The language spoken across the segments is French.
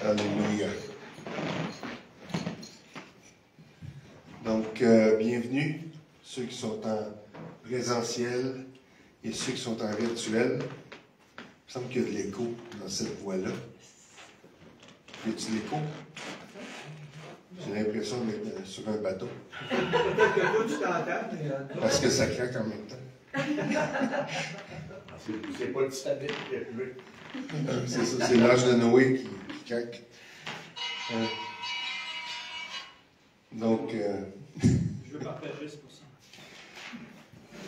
Alléluia. Donc, bienvenue, ceux qui sont en présentiel et ceux qui sont en virtuel. Il me semble qu'il y a de l'écho dans cette voix-là. Y a-t-il de l'écho? J'ai l'impression d'être sur un bateau. Peut-être que toi, tu t'entends, mais... Parce que ça craque en même temps. C'est pas le Titanic qui a coulé. C'est ça, c'est l'âge de Noé qui craque. Donc, Je veux partager, c'est pour ça.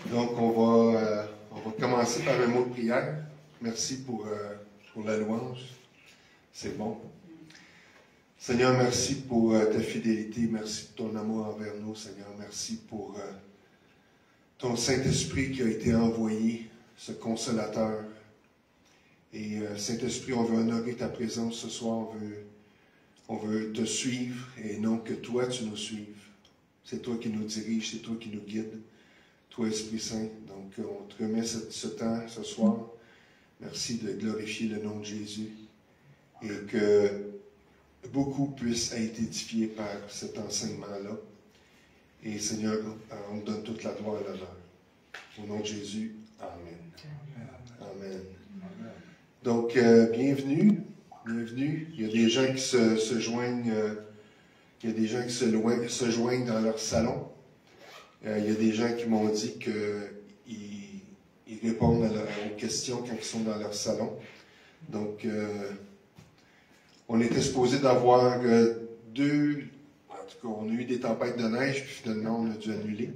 Donc, on va commencer par un mot de prière. Merci pour la louange. C'est bon. Seigneur, merci pour ta fidélité. Merci pour ton amour envers nous, Seigneur. Merci pour ton Saint-Esprit qui a été envoyé, ce consolateur. Et Saint-Esprit, on veut honorer ta présence ce soir. On veut te suivre et non que toi, tu nous suives. C'est toi qui nous dirige, c'est toi qui nous guide. Toi, Esprit Saint. Donc, on te remet ce temps ce soir. Merci de glorifier le nom de Jésus. Et que beaucoup puissent être édifiés par cet enseignement-là. Et Seigneur, on te donne toute la gloire et l'honneur. Au nom de Jésus, Amen. Amen. Donc, bienvenue. Bienvenue. Il y a des gens qui se joignent, il y a des gens qui se joignent dans leur salon. Il y a des gens qui m'ont dit qu'ils répondent aux questions quand ils sont dans leur salon. Donc, on était supposé d'avoir deux, en tout cas, on a eu des tempêtes de neige, puis finalement, on a dû annuler.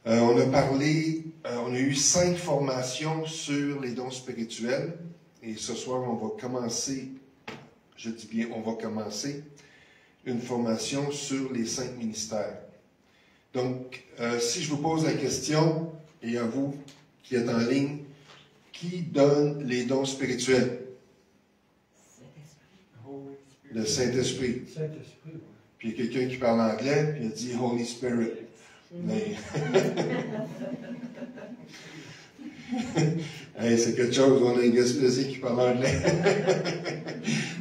On a eu 5 formations sur les dons spirituels. Et ce soir, on va commencer, je dis bien, on va commencer une formation sur les 5 ministères. Donc, si je vous pose la question, et à vous qui êtes en ligne, qui donne les dons spirituels? Le Saint-Esprit. Saint-Esprit, oui. Puis il y a quelqu'un qui parle anglais, puis il dit Holy Spirit. Mais... hey, c'est quelque chose, on a un Gaspésie qui parle anglais.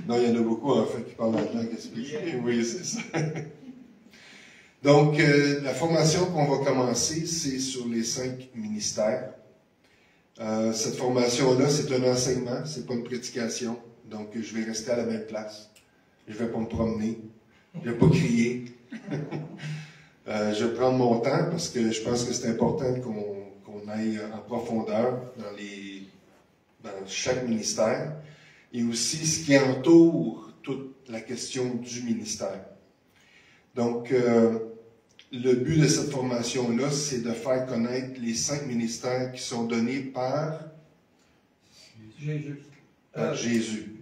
Non, il y en a beaucoup en fait qui parlent anglais en Gaspésie. Oui, c'est ça. Donc, la formation qu'on va commencer, c'est sur les 5 ministères. Cette formation-là, c'est un enseignement, c'est pas une prédication. Donc, je vais rester à la même place. Je vais pas me promener. Je vais pas crier. Je vais prendre mon temps parce que je pense que c'est important qu'on aille en profondeur dans chaque ministère et aussi ce qui entoure toute la question du ministère. Donc, le but de cette formation-là, c'est de faire connaître les 5 ministères qui sont donnés par Jésus.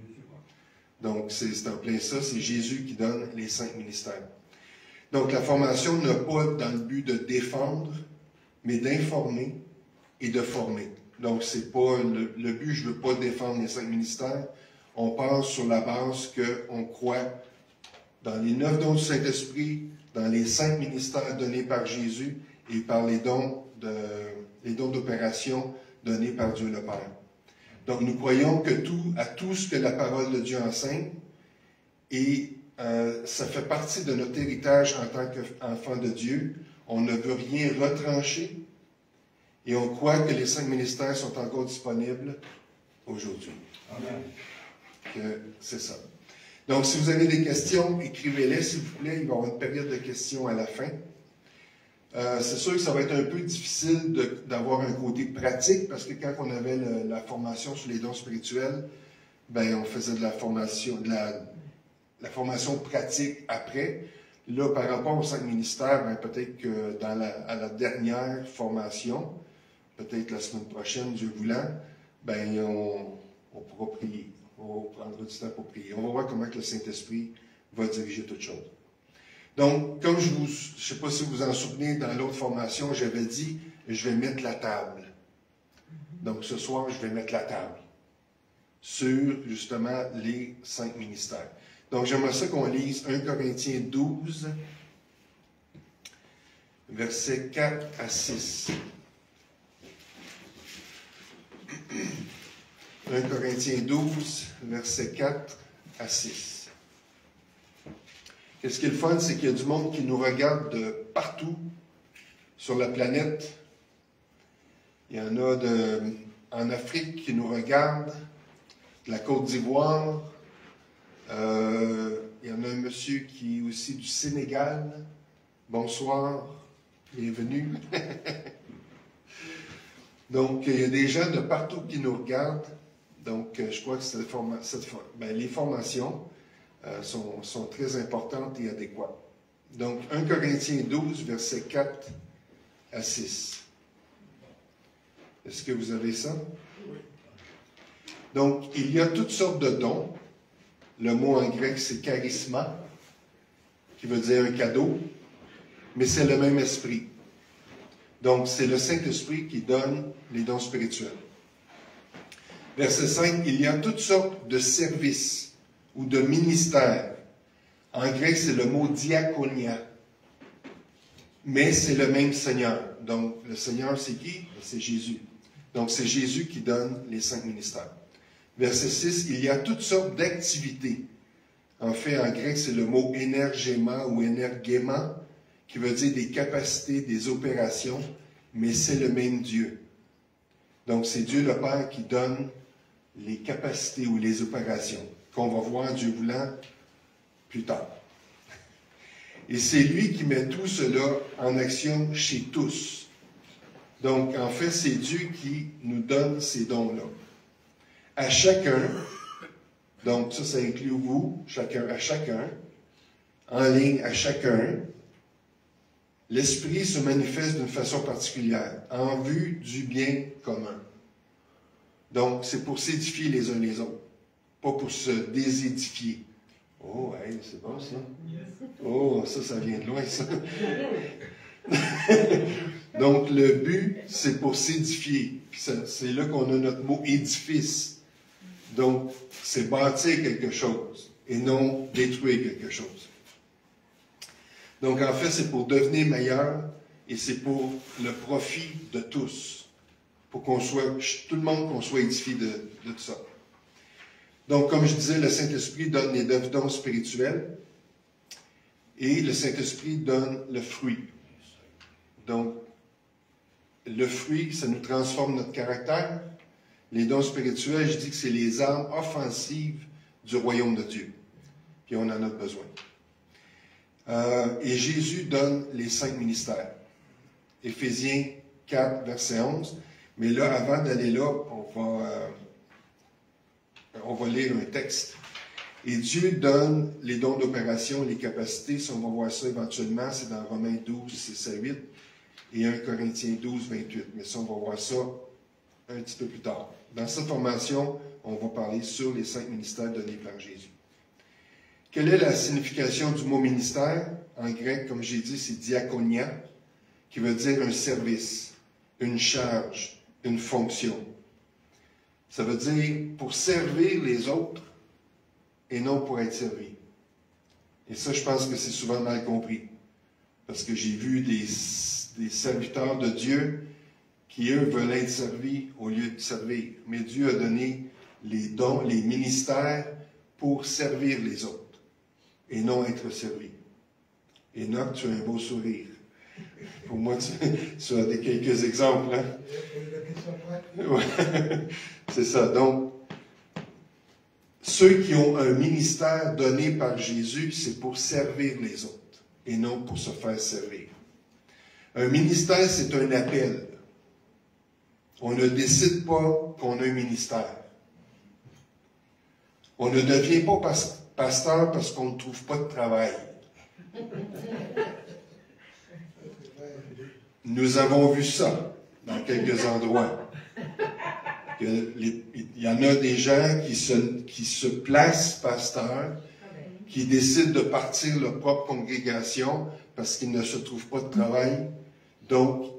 Donc, c'est en plein ça, c'est Jésus qui donne les 5 ministères. Donc, la formation n'a pas dans le but de défendre, mais d'informer et de former. Donc, c'est pas le but, je ne veux pas défendre les 5 ministères. On part sur la base qu'on croit dans les 9 dons du Saint-Esprit, dans les 5 ministères donnés par Jésus et par les dons d'opération donnés par Dieu le Père. Donc, nous croyons que tout ce que la parole de Dieu enseigne, et ça fait partie de notre héritage en tant qu'enfant de Dieu. On ne veut rien retrancher et on croit que les 5 ministères sont encore disponibles aujourd'hui. C'est ça. Donc, si vous avez des questions, écrivez-les, s'il vous plaît. Il va y avoir une période de questions à la fin. C'est sûr que ça va être un peu difficile d'avoir un côté pratique, parce que quand on avait la formation sur les dons spirituels, ben, on faisait de la formation pratique après. Là, par rapport aux 5 ministères, ben, peut-être que à la dernière formation, peut-être la semaine prochaine, Dieu voulant, ben, on pourra prier. On prendra du temps pour prier. On va voir comment que le Saint-Esprit va diriger toute chose. Donc, comme je ne sais pas si vous vous en souvenez, dans l'autre formation, j'avais dit, je vais mettre la table. Donc, ce soir, je vais mettre la table sur, justement, les 5 ministères. Donc, j'aimerais ça qu'on lise 1 Corinthiens 12, versets 4 à 6. 1 Corinthiens 12, versets 4 à 6. Qu'est-ce qui est le fun, c'est qu'il y a du monde qui nous regarde de partout sur la planète. Il y en a en Afrique qui nous regardent, de la Côte d'Ivoire. Il y en a un monsieur qui est aussi du Sénégal. Bonsoir, bienvenue. Donc, il y a des gens de partout qui nous regardent. Donc, je crois que les formations sont très importantes et adéquates. Donc, 1 Corinthiens 12, versets 4 à 6. Est-ce que vous avez ça? Oui. Donc, il y a toutes sortes de dons. Le mot en grec, c'est charisma, qui veut dire un cadeau, mais c'est le même esprit. Donc, c'est le Saint-Esprit qui donne les dons spirituels. Verset 5, il y a toutes sortes de services ou de ministères. En grec, c'est le mot diaconia. Mais c'est le même Seigneur. Donc, le Seigneur, c'est qui? C'est Jésus. Donc, c'est Jésus qui donne les 5 ministères. Verset 6, il y a toutes sortes d'activités. En fait, en grec, c'est le mot énergéma ou énergéma, qui veut dire des capacités, des opérations, mais c'est le même Dieu. Donc, c'est Dieu le Père qui donne les capacités ou les opérations, qu'on va voir, Dieu voulant, plus tard. Et c'est lui qui met tout cela en action chez tous. Donc, en fait, c'est Dieu qui nous donne ces dons-là. À chacun, donc ça inclut vous, à chacun, en ligne à chacun, l'Esprit se manifeste d'une façon particulière, en vue du bien commun. Donc, c'est pour s'édifier les uns les autres, pas pour se désédifier. Oh, hey, c'est bon ça? Oh, ça vient de loin, ça. Donc, le but, c'est pour s'édifier. C'est là qu'on a notre mot édifice. Donc, c'est bâtir quelque chose et non détruire quelque chose. Donc, en fait, c'est pour devenir meilleur et c'est pour le profit de tous. Pour qu'on soit, tout le monde, qu'on soit édifié de tout ça. Donc, comme je disais, le Saint-Esprit donne les 9 dons spirituels et le Saint-Esprit donne le fruit. Donc, le fruit, ça nous transforme notre caractère. Les dons spirituels, je dis que c'est les armes offensives du royaume de Dieu. Puis on en a besoin. Et Jésus donne les 5 ministères. Éphésiens 4, verset 11. Mais là, avant d'aller là, on va lire un texte. Et Dieu donne les dons d'opération, les capacités. Si on va voir ça éventuellement, c'est dans Romains 12, 6 à 8 et 1 Corinthiens 12, 28. Mais ça, on va voir ça un petit peu plus tard. Dans cette formation, on va parler sur les 5 ministères donnés par Jésus. Quelle est la signification du mot ministère? En grec, comme j'ai dit, c'est diaconia, qui veut dire un service, une charge, une fonction. Ça veut dire pour servir les autres et non pour être servi. Et ça, je pense que c'est souvent mal compris. Parce que j'ai vu des serviteurs de Dieu qui, eux, veulent être servis au lieu de servir. Mais Dieu a donné les dons, les ministères pour servir les autres et non être servi. Enoch, tu as un beau sourire. Pour moi, tu as quelques exemples. Hein? Ouais. C'est ça. Donc, ceux qui ont un ministère donné par Jésus, c'est pour servir les autres et non pour se faire servir. Un ministère, c'est un appel. On ne décide pas qu'on a un ministère. On ne devient pas pasteur parce qu'on ne trouve pas de travail. Nous avons vu ça dans quelques endroits. Il y en a des gens qui se placent pasteurs, qui décident de partir leur propre congrégation parce qu'ils ne se trouvent pas de travail. Donc,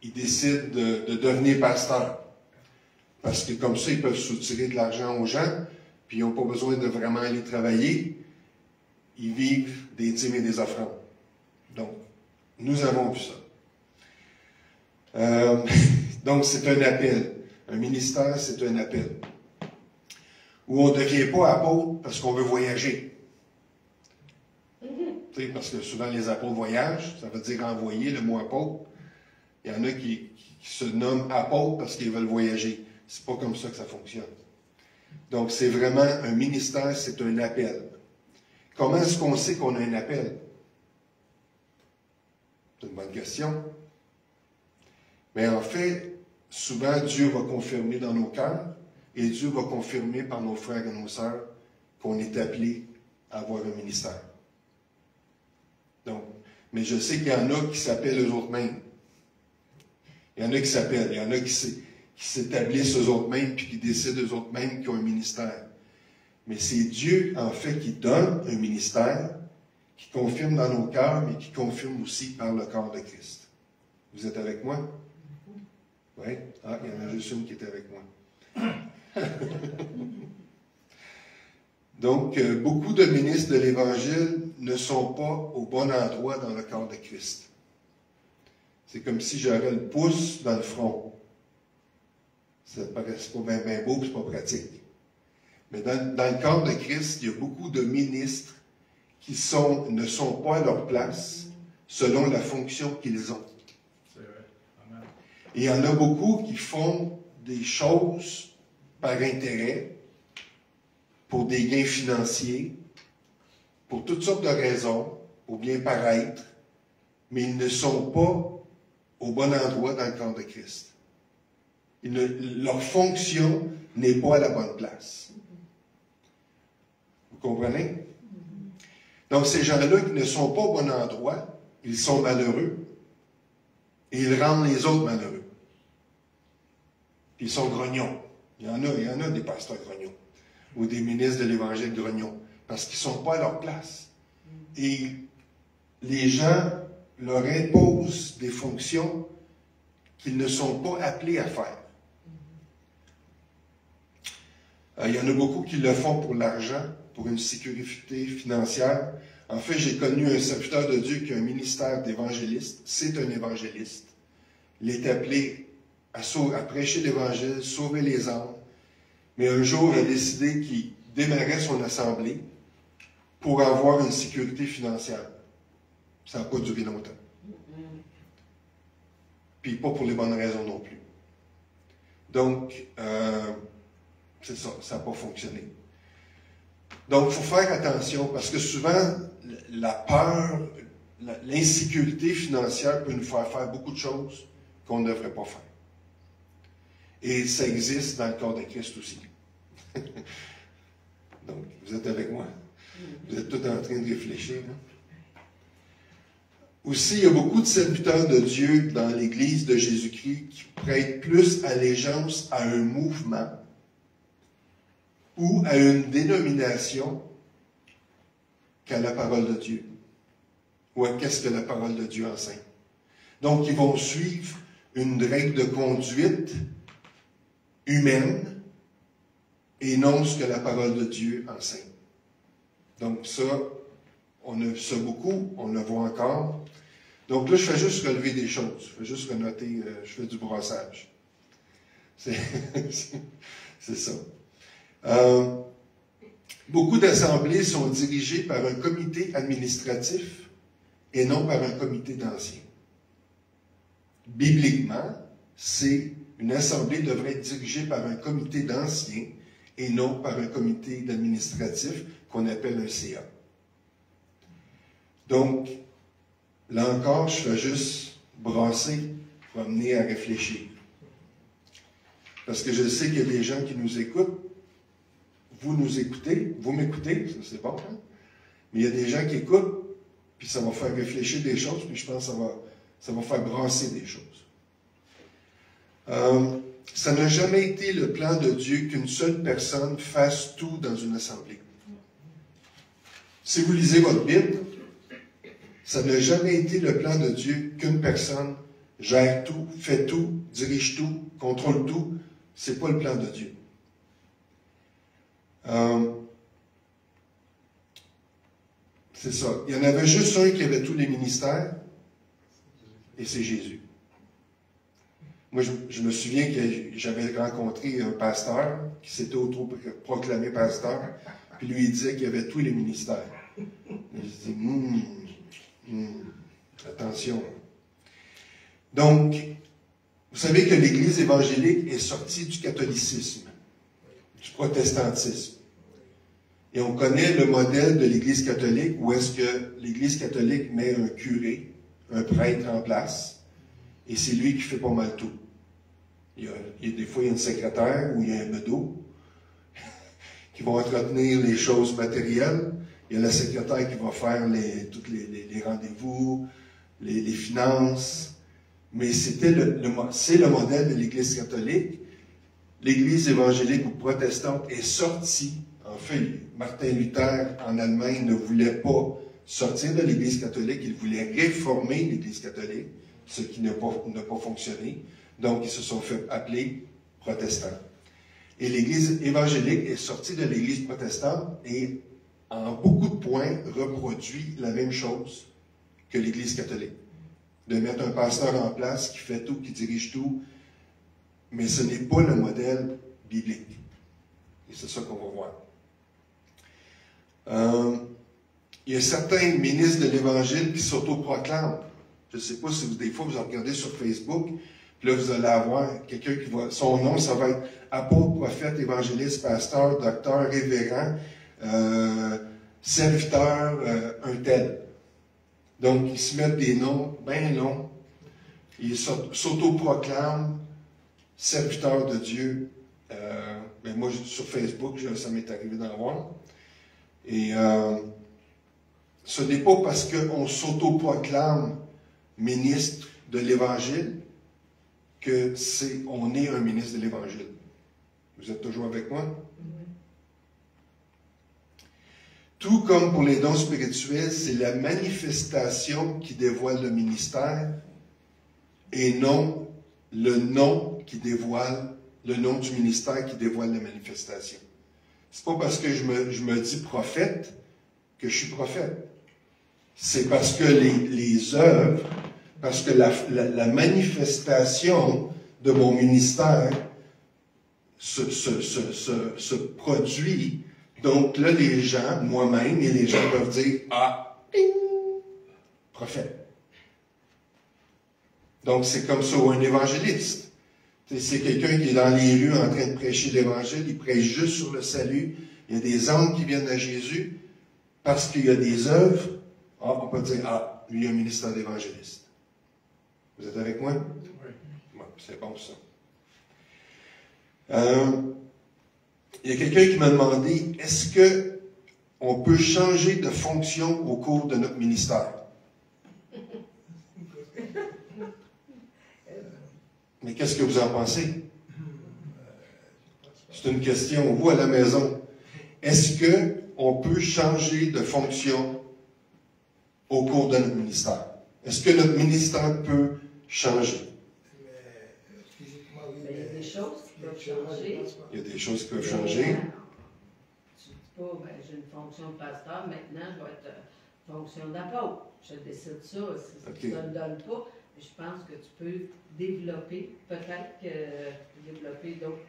ils décident de devenir pasteurs. Parce que comme ça, ils peuvent soutirer de l'argent aux gens, puis ils n'ont pas besoin de vraiment aller travailler. Ils vivent des dîmes et des offrandes. Donc, nous avons vu ça. Donc, c'est un appel. Un ministère, c'est un appel. Où on ne devient pas apôtre parce qu'on veut voyager. Tu sais, parce que souvent les apôtres voyagent, ça veut dire envoyer le mot apôtre. Il y en a qui se nomment apôtres parce qu'ils veulent voyager. C'est pas comme ça que ça fonctionne. Donc, c'est vraiment un ministère, c'est un appel. Comment est-ce qu'on sait qu'on a un appel? C'est une bonne question. Mais en fait, souvent, Dieu va confirmer dans nos cœurs et Dieu va confirmer par nos frères et nos sœurs qu'on est appelé à avoir un ministère. Donc, mais je sais qu'il y en a qui s'appellent eux autres mêmes. Il y en a qui s'appellent, il y en a qui s'établissent eux autres mêmes puis qui décident eux autres mêmes qu'ils ont un ministère. Mais c'est Dieu, en fait, qui donne un ministère, qui confirme dans nos cœurs, mais qui confirme aussi par le corps de Christ. Vous êtes avec moi? Oui? Ah, il y en a juste une qui est avec moi. Donc, beaucoup de ministres de l'Évangile ne sont pas au bon endroit dans le corps de Christ. C'est comme si j'avais le pouce dans le front. Ça paraît pas bien beau, c'est pas pratique. Mais dans le corps de Christ, il y a beaucoup de ministres qui ne sont pas à leur place selon la fonction qu'ils ont. C'est vrai. Amen. Et il y en a beaucoup qui font des choses par intérêt, pour des gains financiers, pour toutes sortes de raisons, pour bien paraître, mais ils ne sont pas au bon endroit dans le corps de Christ. Leur fonction n'est pas à la bonne place. Vous comprenez? Donc, ces gens-là qui ne sont pas au bon endroit, ils sont malheureux. Et ils rendent les autres malheureux. Ils sont grognons. Il y en a des pasteurs grognons. Ou des ministres de l'Évangile grognons. Parce qu'ils ne sont pas à leur place. Et les gens leur imposent des fonctions qu'ils ne sont pas appelés à faire. Il y en a beaucoup qui le font pour l'argent, pour une sécurité financière. En fait, j'ai connu un serviteur de Dieu qui a un ministère d'évangéliste. C'est un évangéliste. Il est appelé à prêcher l'Évangile, sauver les âmes. Mais un jour, il a décidé qu'il démarrait son assemblée pour avoir une sécurité financière. Ça n'a pas duré longtemps. Puis pas pour les bonnes raisons non plus. Donc, c'est ça, ça n'a pas fonctionné. Donc, il faut faire attention parce que souvent, la peur, l'insécurité financière peut nous faire faire beaucoup de choses qu'on ne devrait pas faire. Et ça existe dans le corps de Christ aussi. Donc, vous êtes avec moi? Vous êtes tous en train de réfléchir. Hein? Aussi, il y a beaucoup de serviteurs de Dieu dans l'Église de Jésus-Christ qui prêtent plus allégeance à un mouvement ou à une dénomination qu'à la parole de Dieu. Ou à qu'est-ce que la parole de Dieu enseigne. Donc, ils vont suivre une règle de conduite humaine et non ce que la parole de Dieu enseigne. Donc ça, on a vu ça beaucoup, on le voit encore. Donc là, je fais juste relever des choses, je fais juste renoter, je fais du brassage. C'est ça. Beaucoup d'assemblées sont dirigées par un comité administratif et non par un comité d'anciens. Bibliquement, une assemblée devrait être dirigée par un comité d'anciens et non par un comité d'administratif qu'on appelle un CA. Donc, là encore, je fais juste brasser pour amener à réfléchir. Parce que je sais qu'il y a des gens qui nous écoutent. Vous nous écoutez, vous m'écoutez, ça c'est bon, hein? Mais il y a des gens qui écoutent, puis ça va faire réfléchir des choses, puis je pense que ça va faire brasser des choses. Ça n'a jamais été le plan de Dieu qu'une seule personne fasse tout dans une assemblée. Si vous lisez votre Bible, ça n'a jamais été le plan de Dieu qu'une personne gère tout, fait tout, dirige tout, contrôle tout. C'est pas le plan de Dieu. C'est ça. Il y en avait juste un qui avait tous les ministères, et c'est Jésus. Moi, je me souviens que j'avais rencontré un pasteur qui s'était autoproclamé pasteur, puis lui, il disait qu'il avait tous les ministères. Et je dis, attention. Donc, vous savez que l'Église évangélique est sortie du catholicisme, du protestantisme. Et on connaît le modèle de l'Église catholique, où est-ce que l'Église catholique met un curé, un prêtre en place, et c'est lui qui fait pas mal tout. Des fois, il y a une secrétaire ou il y a un bedeau qui va entretenir les choses matérielles. Il y a la secrétaire qui va faire tous les rendez-vous, les finances. Mais c'est le modèle de l'Église catholique. L'Église évangélique ou protestante est sortie. En fait, Martin Luther en Allemagne ne voulait pas sortir de l'Église catholique, il voulait réformer l'Église catholique, ce qui n'a pas fonctionné. Donc, ils se sont fait appeler protestants. Et l'Église évangélique est sortie de l'Église protestante et, en beaucoup de points, reproduit la même chose que l'Église catholique. De mettre un pasteur en place qui fait tout, qui dirige tout, mais ce n'est pas le modèle biblique. Et c'est ça qu'on va voir. Il y a certains ministres de l'Évangile qui s'autoproclament. Je ne sais pas si des fois vous regardez sur Facebook, puis là vous allez avoir quelqu'un qui va... Son nom, ça va être apôtre, prophète, évangéliste, pasteur, docteur, révérend, serviteur, un tel. Donc, ils se mettent des noms bien longs. Ils s'autoproclament serviteurs de Dieu. Ben moi, sur Facebook, ça m'est arrivé d'en voir. Et ce n'est pas parce qu'on s'autoproclame ministre de l'Évangile qu'on est un ministre de l'Évangile. Vous êtes toujours avec moi? Oui. Tout comme pour les dons spirituels, c'est la manifestation qui dévoile le ministère et non le nom du ministère qui dévoile la manifestation. C'est pas parce que je me dis prophète que je suis prophète. C'est parce que les œuvres, parce que la manifestation de mon ministère se produit. Donc là, les gens, moi-même, et les gens peuvent dire, ah, ding, prophète. Donc c'est comme ça, ou un évangéliste. C'est quelqu'un qui est dans les rues en train de prêcher l'Évangile, il prêche juste sur le salut. Il y a des âmes qui viennent à Jésus parce qu'il y a des œuvres. Ah, on peut dire, ah, lui, il a un ministère d'évangéliste. Vous êtes avec moi? Oui. Ouais, c'est bon, ça. Il y a quelqu'un qui m'a demandé, est-ce qu'on peut changer de fonction au cours de notre ministère? Mais qu'est-ce que vous en pensez? C'est une question, vous à la maison. Est-ce qu'on peut changer de fonction au cours de notre ministère? Est-ce que notre ministère peut changer? Il y a des choses qui peuvent changer. Il y a des choses qui peuvent changer. Tu ne dis pas, ben, j'ai une fonction de pasteur, maintenant je vais être fonction d'apôtre. Je décide ça, si tu ne le donnes pas. Je pense que tu peux développer, peut-être développer d'autres.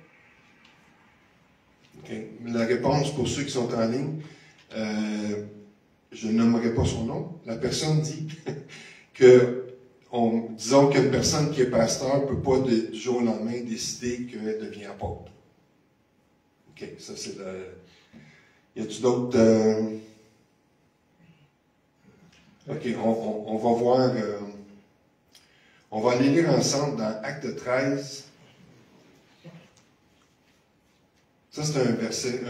OK. La réponse pour ceux qui sont en ligne, je ne nommerai pas son nom. La personne dit que, disons qu'une personne qui est pasteur ne peut pas du jour au lendemain décider qu'elle devient apôtre. OK, ça c'est le... Y a-t-il d'autres... OK, on va voir... on va aller lire ensemble dans Acte 13. Ça, c'est un verset,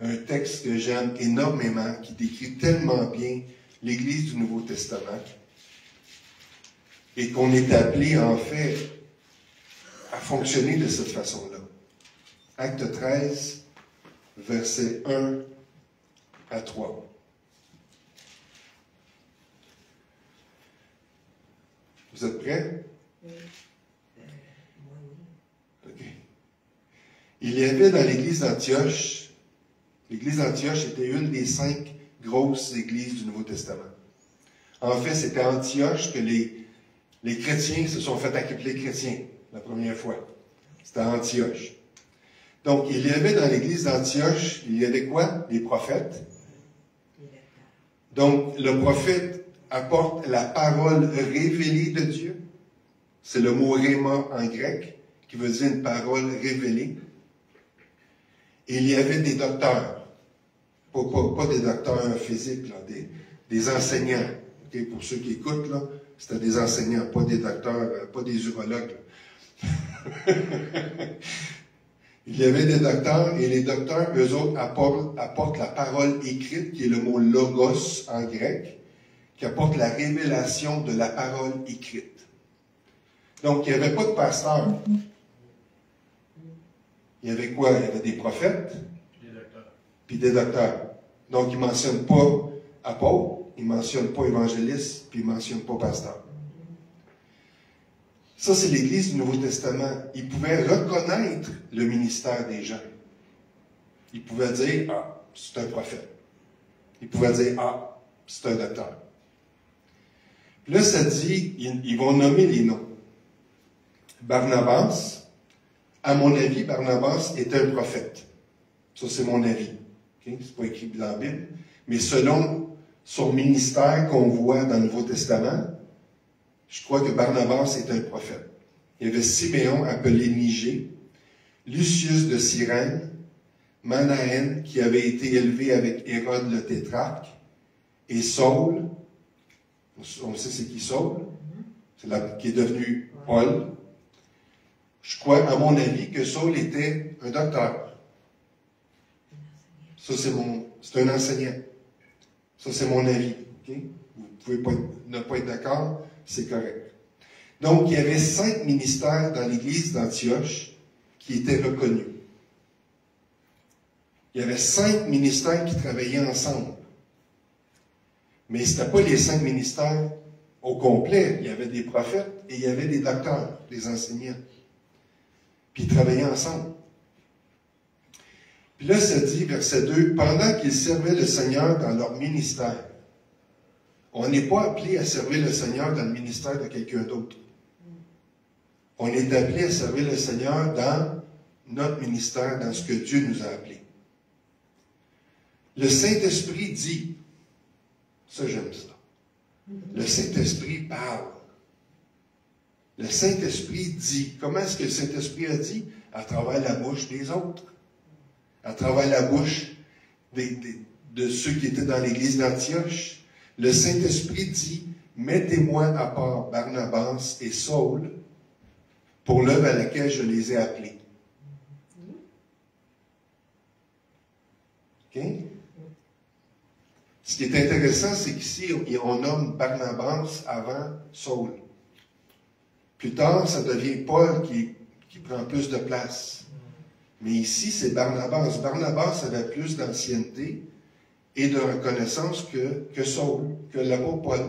un texte que j'aime énormément, qui décrit tellement bien l'Église du Nouveau Testament et qu'on est appelé, en fait, à fonctionner de cette façon-là. Acte 13, versets 1 à 3. Vous êtes prêts? Oui. OK. Il y avait dans l'église d'Antioche, l'église d'Antioche était une des 5 grosses églises du Nouveau Testament. En fait, c'était à Antioche que les chrétiens se sont fait appeler chrétiens la première fois. C'était à Antioche. Donc, il y avait dans l'église d'Antioche, il y avait quoi? Les prophètes. Donc, le prophète apporte la parole révélée de Dieu. C'est le mot rhéma en grec, qui veut dire une parole révélée. Et il y avait des docteurs. Pas des docteurs physiques, là, des enseignants. Okay? Pour ceux qui écoutent, là, c'était des enseignants, pas des docteurs, pas des urologues. Il y avait des docteurs, et les docteurs, eux autres, apportent la parole écrite, qui est le mot logos en grec, qui apporte la révélation de la parole écrite. Donc, il n'y avait pas de pasteur. Il y avait quoi? Il y avait des prophètes, puis des docteurs. Donc, il ne mentionne pas apôtre, il ne mentionne pas évangéliste, puis il ne mentionne pas pasteur. Ça, c'est l'Église du Nouveau Testament. Ils pouvaient reconnaître le ministère des gens. Ils pouvaient dire, ah, c'est un prophète. Ils pouvaient dire, ah, c'est un docteur. Puis là, ça dit, ils vont nommer les noms. Barnabas, à mon avis, Barnabas est un prophète. Ça, c'est mon avis. Okay? C'est pas écrit dans la Bible. Mais selon son ministère qu'on voit dans le Nouveau Testament, je crois que Barnabas est un prophète. Il y avait Siméon, appelé Nigé, Lucius de Cyrène, Manahen, qui avait été élevé avec Hérode le tétrarque, et Saul, on sait c'est qui Saul, qui est devenu Paul. Je crois, à mon avis, que Saul était un docteur. Ça, c'est un enseignant. Ça, c'est mon avis. Okay? Vous pouvez ne pas être d'accord, c'est correct. Donc, il y avait 5 ministères dans l'église d'Antioche qui étaient reconnus. Il y avait 5 ministères qui travaillaient ensemble. Mais ce n'était pas les 5 ministères au complet. Il y avait des prophètes et il y avait des docteurs, des enseignants. Puis ils travaillaient ensemble. Puis là, ça dit, verset 2, « Pendant qu'ils servaient le Seigneur dans leur ministère », on n'est pas appelé à servir le Seigneur dans le ministère de quelqu'un d'autre. On est appelé à servir le Seigneur dans notre ministère, dans ce que Dieu nous a appelés. Le Saint-Esprit dit, ça j'aime ça, le Saint-Esprit parle. Le Saint-Esprit dit. Comment est-ce que le Saint-Esprit a dit? À travers la bouche des autres. À travers la bouche de ceux qui étaient dans l'église d'Antioche. Le Saint-Esprit dit, mettez-moi à part Barnabas et Saul pour l'œuvre à laquelle je les ai appelés. OK? Ce qui est intéressant, c'est qu'ici, on nomme Barnabas avant Saul. Plus tard, ça devient Paul qui prend plus de place. Mais ici, c'est Barnabas. Barnabas avait plus d'ancienneté et de reconnaissance que Saul, que l'apôtre Paul.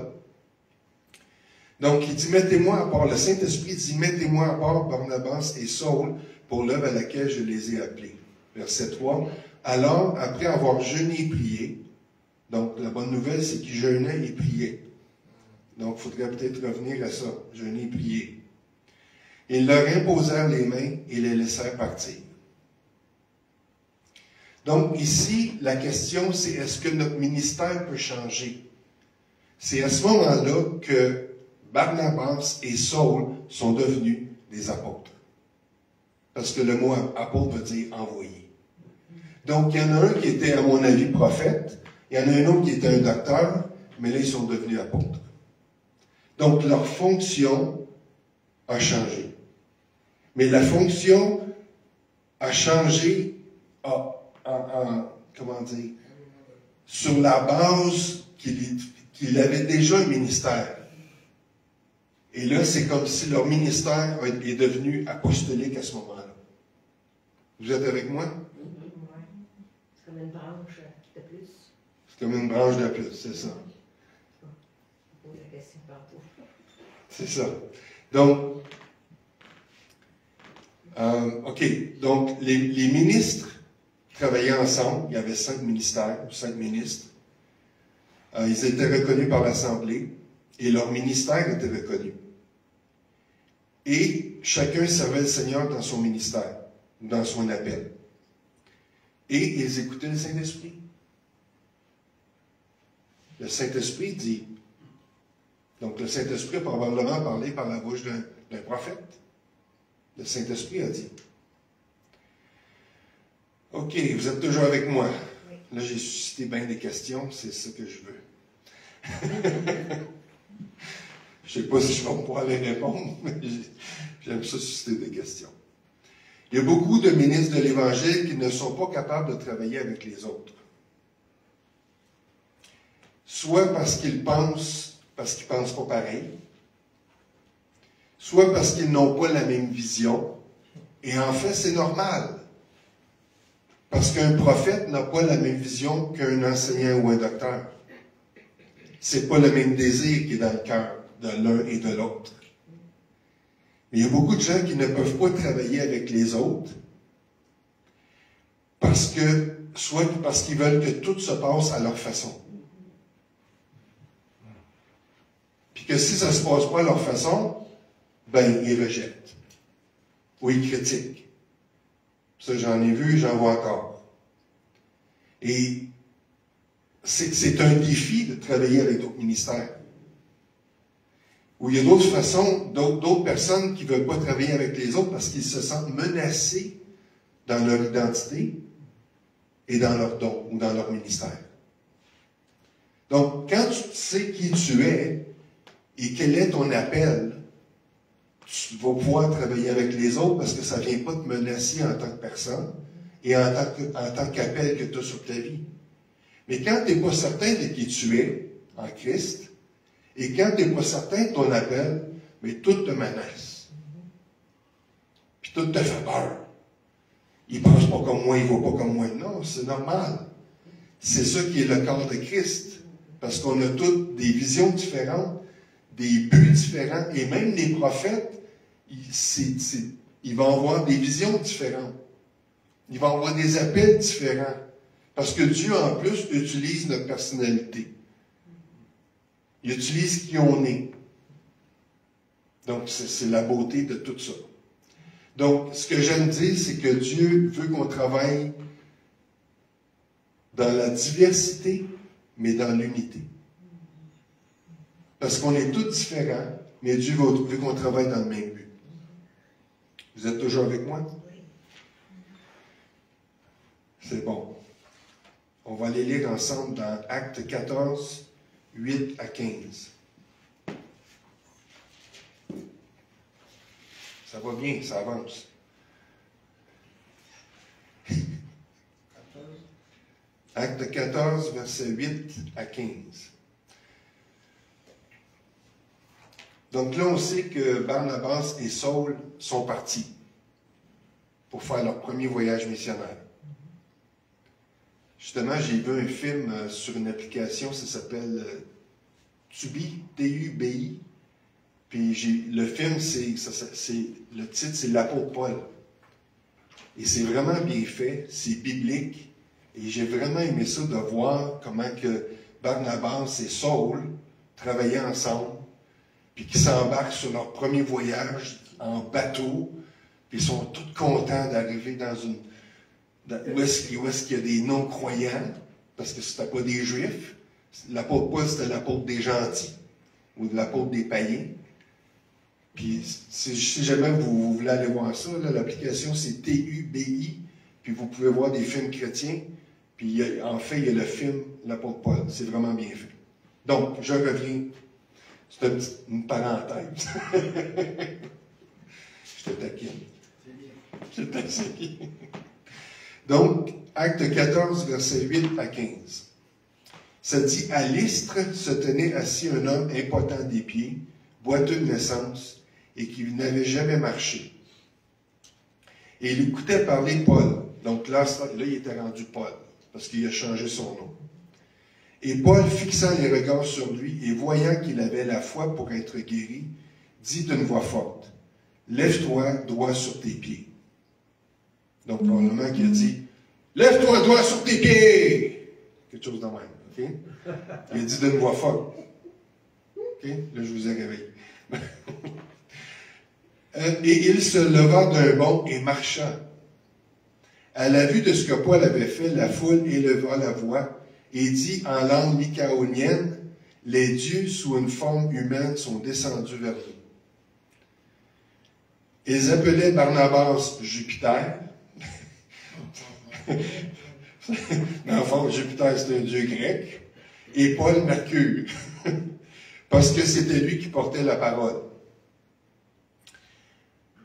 Donc, il dit, mettez-moi à part, le Saint-Esprit dit, mettez-moi à part Barnabas et Saul pour l'œuvre à laquelle je les ai appelés. Verset 3. Alors, après avoir jeûné et prié, donc la bonne nouvelle, c'est qu'ils jeûnaient et priaient. Donc, il faudrait peut-être revenir à ça, jeûner et prier. Ils leur imposèrent les mains et les laissèrent partir. Donc, ici, la question, c'est est-ce que notre ministère peut changer? C'est à ce moment-là que Barnabas et Saul sont devenus des apôtres. Parce que le mot apôtre veut dire envoyé. Donc, il y en a un qui était, à mon avis, prophète. Il y en a un autre qui était un docteur. Mais là, ils sont devenus apôtres. Donc, leur fonction a changé. Mais la fonction a changé comment dire, sur la base qu'ils avaient déjà un ministère. Et là, c'est comme si leur ministère est devenu apostolique à ce moment-là. Vous êtes avec moi? C'est comme une branche de plus. C'est comme une branche de plus, c'est ça. Je pose la question partout. C'est ça. Donc, OK. Donc, les ministres travaillaient ensemble. Il y avait 5 ministères, ou 5 ministres. Ils étaient reconnus par l'Assemblée et leur ministère était reconnu. Et chacun servait le Seigneur dans son ministère, dans son appel. Et ils écoutaient le Saint-Esprit. Le Saint-Esprit dit. Donc le Saint-Esprit a probablement parlé par la bouche d'un prophète. Le Saint-Esprit a dit. OK, vous êtes toujours avec moi. Là, j'ai suscité bien des questions, c'est ça que je veux. Je ne sais pas si je vais pouvoir les répondre, mais j'aime ça susciter des questions. Il y a beaucoup de ministres de l'Évangile qui ne sont pas capables de travailler avec les autres. Soit parce qu'ils pensent pas pareil, soit parce qu'ils n'ont pas la même vision, et en fait, c'est normal. Parce qu'un prophète n'a pas la même vision qu'un enseignant ou un docteur. C'est pas le même désir qui est dans le cœur de l'un et de l'autre. Mais il y a beaucoup de gens qui ne peuvent pas travailler avec les autres soit parce qu'ils veulent que tout se passe à leur façon. Puis que si ça ne se passe pas à leur façon, ben ils rejettent. Ou ils critiquent. Ça, j'en ai vu, j'en vois encore. Et c'est un défi de travailler avec d'autres ministères. Ou il y a d'autres façons, d'autres personnes qui ne veulent pas travailler avec les autres parce qu'ils se sentent menacés dans leur identité et dans leur don ou dans leur ministère. Donc, quand tu sais qui tu es et quel est ton appel, tu vas pouvoir travailler avec les autres parce que ça ne vient pas te menacer en tant que personne et en tant qu'appel que tu as sur ta vie. Mais quand tu n'es pas certain de qui tu es en Christ, et quand tu n'es pas certain de ton appel, mais tout te menace. Puis tout te fait peur. Il ne pense pas comme moi, il ne va pas comme moi. Non, c'est normal. C'est ça qui est le corps de Christ. Parce qu'on a toutes des visions différentes, des buts différents, et même les prophètes, ils vont avoir des visions différentes. Ils vont avoir des appels différents. Parce que Dieu, en plus, utilise notre personnalité. Il utilise qui on est. Donc, c'est la beauté de tout ça. Donc, ce que j'aime dire, c'est que Dieu veut qu'on travaille dans la diversité, mais dans l'unité. Parce qu'on est tous différents, mais Dieu veut qu'on travaille dans le même but. Vous êtes toujours avec moi? C'est bon. On va aller lire ensemble dans Actes 14, 8 à 15. Ça va bien, ça avance. Acte 14, versets 8 à 15. Donc là, on sait que Barnabas et Saul sont partis pour faire leur premier voyage missionnaire. Justement, j'ai vu un film sur une application, ça s'appelle Tubi, T-U-B-I. Puis le film, le titre, c'est l'apôtre Paul. Et c'est vraiment bien fait, c'est biblique. Et j'ai vraiment aimé ça de voir comment que Barnabas et Saul travaillaient ensemble, puis qu'ils s'embarquent sur leur premier voyage en bateau, puis ils sont tous contents d'arriver dans une... Où est-ce qu'il y a des non-croyants, parce que c'était pas des Juifs. L'apôtre Paul, c'était l'apôtre des gentils, ou de l'apôtre des païens. Puis, si jamais vous voulez aller voir ça, l'application, c'est TUBI, puis vous pouvez voir des films chrétiens, puis en fait, il y a le film L'apôtre Paul. C'est vraiment bien fait. Donc, je reviens. C'est une parenthèse. Je te taquine. Je te taquine. Donc, Acte 14, versets 8 à 15. Ça dit, à l'Istre se tenait assis un homme impotent des pieds, boiteux de naissance, et qui n'avait jamais marché. Et il écoutait parler Paul. Donc là, il était rendu Paul, parce qu'il a changé son nom. Et Paul, fixant les regards sur lui et voyant qu'il avait la foi pour être guéri, dit d'une voix forte, « Lève-toi droit sur tes pieds. » Donc, probablement qu'il a dit, « Lève-toi droit sur tes pieds! » Quelque chose de même, OK? Il a dit d'une voix forte. OK? Là, je vous ai réveillé. Et il se leva d'un bond et marcha. À la vue de ce que Paul avait fait, la foule éleva la voix et dit en langue lycaonienne, « Les dieux sous une forme humaine sont descendus vers nous. » Ils appelaient Barnabas Jupiter. Dans le fond, Jupiter, c'est un dieu grec. Et Paul Mercure. Parce que c'était lui qui portait la parole.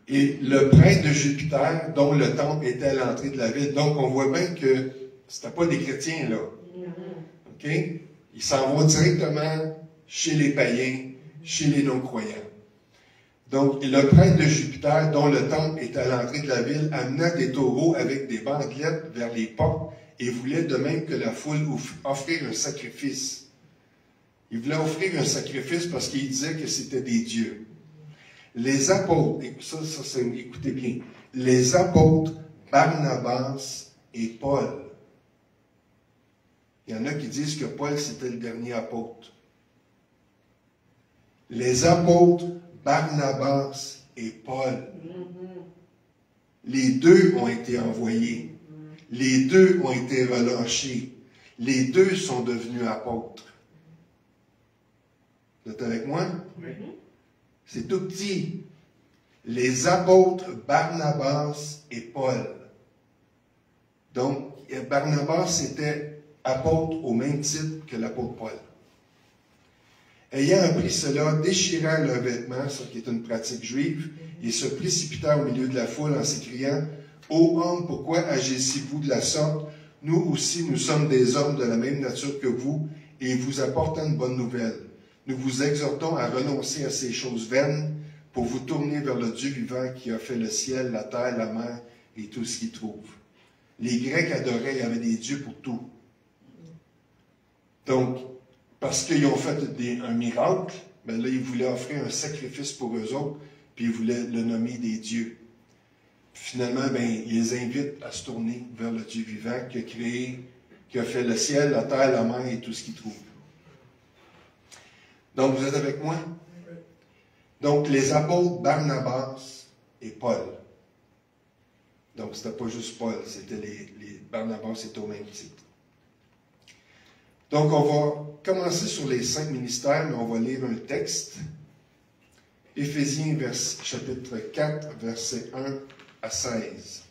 Et le prêtre de Jupiter, dont le temple était à l'entrée de la ville. Donc, on voit bien que c'était pas des chrétiens, là. OK? Ils s'en vont directement chez les païens, chez les non-croyants. Donc, le prêtre de Jupiter, dont le temple était à l'entrée de la ville, amena des taureaux avec des bandelettes vers les portes et voulait de même que la foule offrir un sacrifice. Il voulait offrir un sacrifice parce qu'il disait que c'était des dieux. Les apôtres, écoutez bien, les apôtres Barnabas et Paul. Il y en a qui disent que Paul, c'était le dernier apôtre. Les apôtres Barnabas et Paul. Les deux ont été envoyés. Les deux ont été relâchés. Les deux sont devenus apôtres. Vous êtes avec moi? Oui. C'est tout petit. Les apôtres Barnabas et Paul. Donc, Barnabas était apôtre au même titre que l'apôtre Paul. Ayant appris cela, déchirèrent leurs vêtements, ce qui est une pratique juive, et se précipitèrent au milieu de la foule en s'écriant, « Ô hommes, pourquoi agissez-vous de la sorte? Nous aussi, nous sommes des hommes de la même nature que vous, et vous apportons une bonne nouvelle. Nous vous exhortons à renoncer à ces choses vaines pour vous tourner vers le Dieu vivant qui a fait le ciel, la terre, la mer et tout ce qu'il trouve. » Les Grecs adoraient, il y avait des dieux pour tout. Donc, parce qu'ils ont fait un miracle, ben là, ils voulaient offrir un sacrifice pour eux autres, puis ils voulaient le nommer des dieux. Finalement, ben, ils les invitent à se tourner vers le Dieu vivant qui a créé, qui a fait le ciel, la terre, la mer et tout ce qu'il trouve. Donc, vous êtes avec moi? Donc, les apôtres Barnabas et Paul. Donc, c'était pas juste Paul, c'était les Barnabas, c'était au même titre. Donc, on va commencer sur les 5 ministères, mais on va lire un texte. Éphésiens, chapitre 4, versets 1 à 16.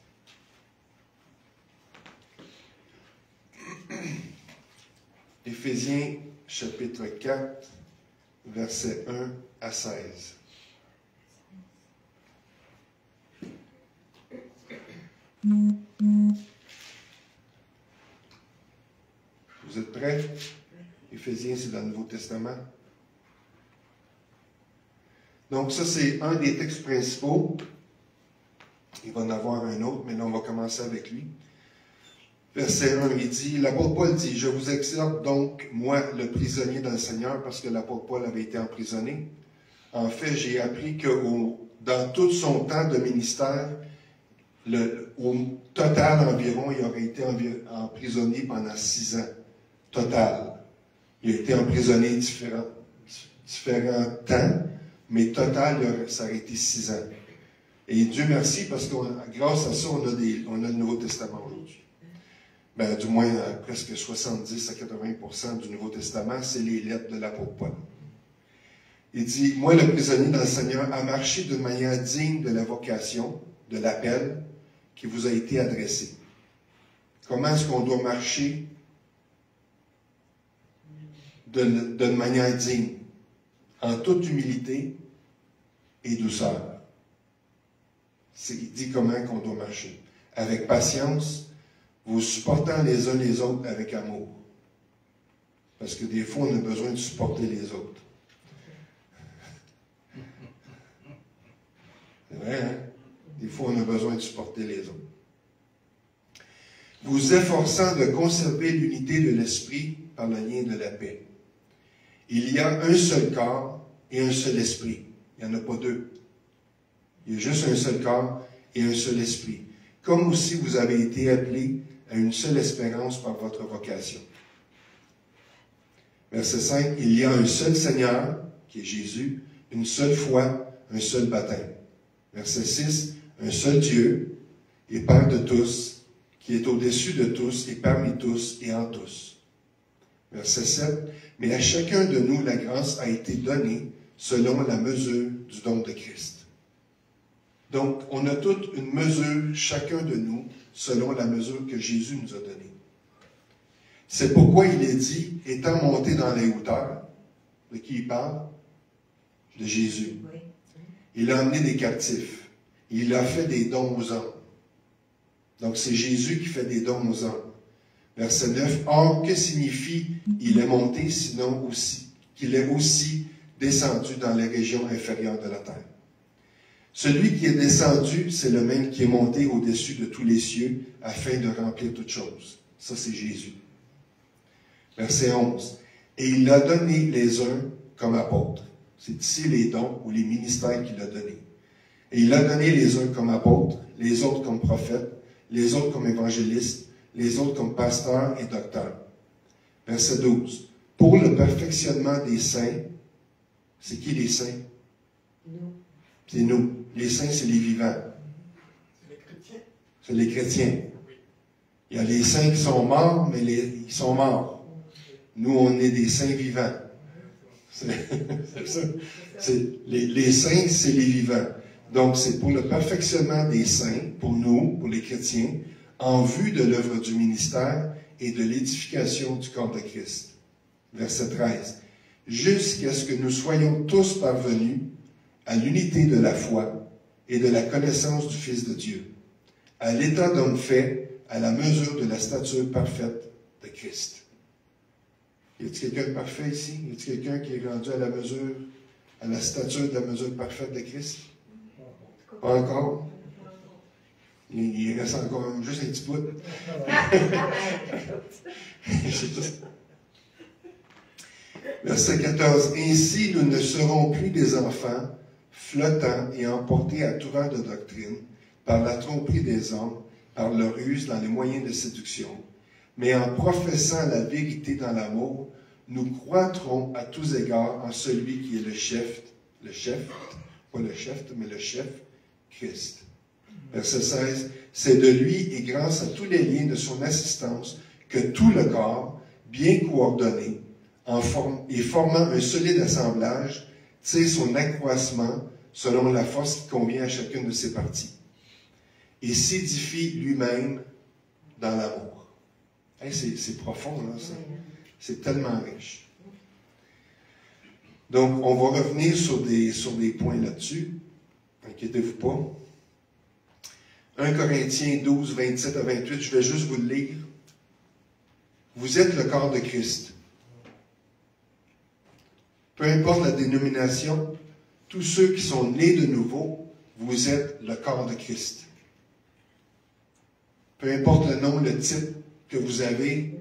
Éphésiens, chapitre 4, versets 1 à 16. Vous êtes prêts? Éphésiens, c'est dans le Nouveau Testament. Donc ça, c'est un des textes principaux. Il va en avoir un autre, mais là, on va commencer avec lui. Verset 1, il dit, l'apôtre Paul dit, « Je vous exhorte donc, moi, le prisonnier dans le Seigneur, parce que l'apôtre Paul avait été emprisonné. En fait, j'ai appris que dans tout son temps de ministère, au total environ, il aurait été emprisonné pendant 6 ans. Total. Il a été emprisonné différents temps, mais total, ça aurait été 6 ans. Et Dieu merci, parce que grâce à ça, on a le Nouveau Testament aujourd'hui. Ben, du moins, presque 70 à 80% du Nouveau Testament, c'est les lettres de l'apôtre Paul. Il dit, « Moi, le prisonnier dans le Seigneur, a marché d'une manière digne de la vocation, de l'appel qui vous a été adressé. » Comment est-ce qu'on doit marcher d'une manière digne? En toute humilité et douceur. Il dit comment qu'on doit marcher. Avec patience, vous supportant les uns les autres avec amour. Parce que des fois, on a besoin de supporter les autres. C'est vrai, hein? Des fois, on a besoin de supporter les autres. Vous efforçant de conserver l'unité de l'esprit par le lien de la paix. Il y a un seul corps et un seul esprit. Il n'y en a pas deux. Il y a juste un seul corps et un seul esprit. Comme aussi vous avez été appelés à une seule espérance par votre vocation. Verset 5. Il y a un seul Seigneur, qui est Jésus, une seule foi, un seul baptême. Verset 6. Un seul Dieu et Père de tous, qui est au-dessus de tous et parmi tous et en tous. Verset 7. Mais à chacun de nous, la grâce a été donnée selon la mesure du don de Christ. Donc, on a toute une mesure, chacun de nous, selon la mesure que Jésus nous a donnée. C'est pourquoi il est dit, étant monté dans les hauteurs, de qui il parle? De Jésus. Il a emmené des captifs. Il a fait des dons aux hommes. Donc, c'est Jésus qui fait des dons aux hommes. Verset 9. Or, que signifie il est monté, sinon aussi qu'il est aussi descendu dans les régions inférieures de la terre? Celui qui est descendu, c'est le même qui est monté au-dessus de tous les cieux afin de remplir toutes choses. Ça, c'est Jésus. Verset 11. Et il a donné les uns comme apôtres. C'est ici les dons ou les ministères qu'il a donnés. Et il a donné les uns comme apôtres, les autres comme prophètes, les autres comme évangélistes, les autres comme pasteurs et docteurs. Verset 12. Pour le perfectionnement des saints, c'est qui les saints? Nous. C'est nous. Les saints, c'est les vivants. C'est les chrétiens. C'est les chrétiens. Il y a les saints qui sont morts, mais ils sont morts. Nous, on est des saints vivants. C'est ça. Les saints, c'est les vivants. Donc, c'est pour le perfectionnement des saints, pour nous, pour les chrétiens, en vue de l'œuvre du ministère et de l'édification du corps de Christ. Verset 13. Jusqu'à ce que nous soyons tous parvenus à l'unité de la foi et de la connaissance du Fils de Dieu, à l'état d'homme fait, à la mesure de la stature parfaite de Christ. Y a-t-il quelqu'un de parfait ici? Y a-t-il quelqu'un qui est rendu à la mesure, à la stature de la mesure parfaite de Christ? Pas encore? Il reste encore juste un petit bout. Verset 14. Ainsi, nous ne serons plus des enfants, flottants et emportés à tout vent de doctrine, par la tromperie des hommes, par leur ruse dans les moyens de séduction. Mais en professant la vérité dans l'amour, nous croîtrons à tous égards en celui qui est le chef, pas le chef, mais le chef, Christ. Verset 16. C'est de lui et grâce à tous les liens de son assistance que tout le corps, bien coordonné, et formant un solide assemblage, tire son accroissement selon la force qui convient à chacune de ses parties, et s'édifie lui-même dans l'amour. Hey, c'est profond, là, ça. C'est tellement riche. Donc, on va revenir sur des points là-dessus. Inquiétez-vous pas. 1 Corinthiens 12, 27 à 28, je vais juste vous le lire. Vous êtes le corps de Christ. Peu importe la dénomination, tous ceux qui sont nés de nouveau, vous êtes le corps de Christ. Peu importe le nom, le titre que vous avez,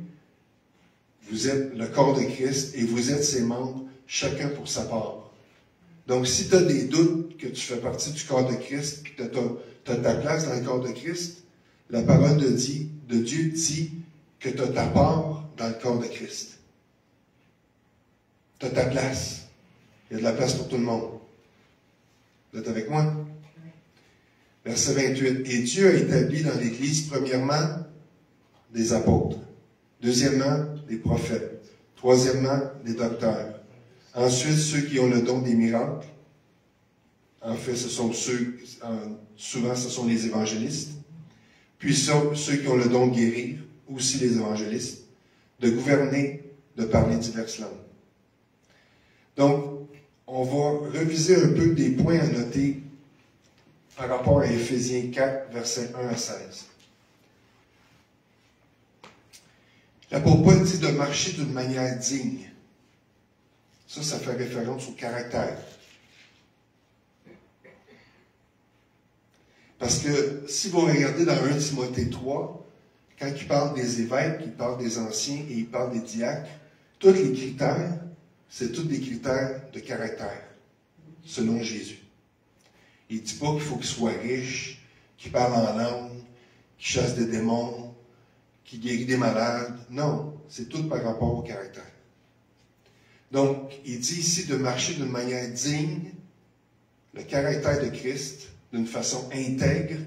vous êtes le corps de Christ et vous êtes ses membres, chacun pour sa part. Donc, si tu as des doutes que tu fais partie du corps de Christ, que tu as ta place dans le corps de Christ, la parole de Dieu dit que tu as ta part dans le corps de Christ. Tu as ta place. Il y a de la place pour tout le monde. Vous êtes avec moi? Verset 28. Et Dieu a établi dans l'Église, premièrement, des apôtres. Deuxièmement, des prophètes. Troisièmement, des docteurs. Ensuite, ceux qui ont le don des miracles. En fait, souvent, ce sont les évangélistes. Puis ceux qui ont le don de guérir, aussi les évangélistes. De gouverner, de parler diverses langues. Donc, on va reviser un peu des points à noter par rapport à Éphésiens 4, versets 1 à 16. L'apôtre Paul dit de marcher d'une manière digne. Ça fait référence au caractère. Parce que si vous regardez dans 1 Timothée 3, quand il parle des évêques, il parle des anciens et il parle des diacres, tous les critères, c'est tous des critères de caractère, selon Jésus. Il ne dit pas qu'il faut qu'il soit riche, qu'il parle en langue, qu'il chasse des démons, qu'il guérit des malades. Non, c'est tout par rapport au caractère. Donc, il dit ici de marcher d'une manière digne, le caractère de Christ, d'une façon intègre,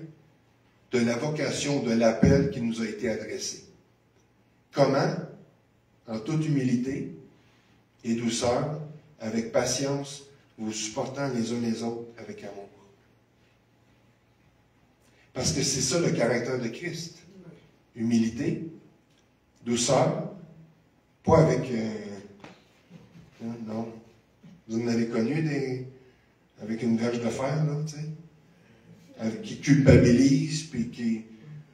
de la vocation, de l'appel qui nous a été adressé. Comment? En toute humilité et douceur, avec patience, vous supportant les uns les autres avec amour. Parce que c'est ça le caractère de Christ. Humilité, douceur, pas avec... non. Vous en avez connu avec une verge de fer, là, tu sais? Qui culpabilise, puis qui...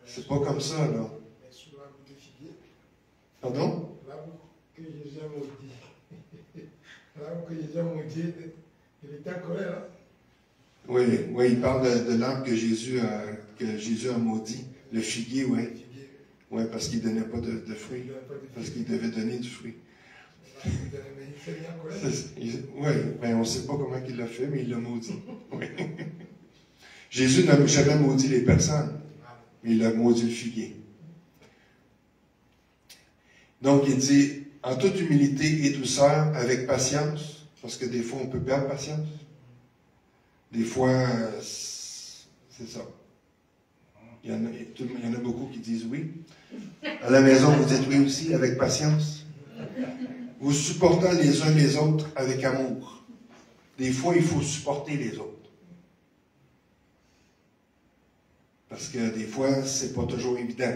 C'est pas comme ça, là. Pardon? L'arbre que Jésus a maudit. L'arbre que Jésus a maudit, il était en colère, hein? Oui, il parle de l'arbre que Jésus a maudit. Le figuier, oui. Oui, parce qu'il ne donnait pas de fruits. Parce qu'il devait donner du fruit. Oui, ben on ne sait pas comment il l'a fait, mais il l'a maudit. Oui. Jésus n'a jamais maudit les personnes, mais il a maudit le figuier. Donc, il dit, en toute humilité et douceur, avec patience, parce que des fois, on peut perdre patience. Des fois, c'est ça. Il y en a beaucoup qui disent oui. À la maison, vous dites oui aussi, avec patience. Vous supportant les uns les autres avec amour. Des fois, il faut supporter les autres. Parce que des fois, c'est pas toujours évident.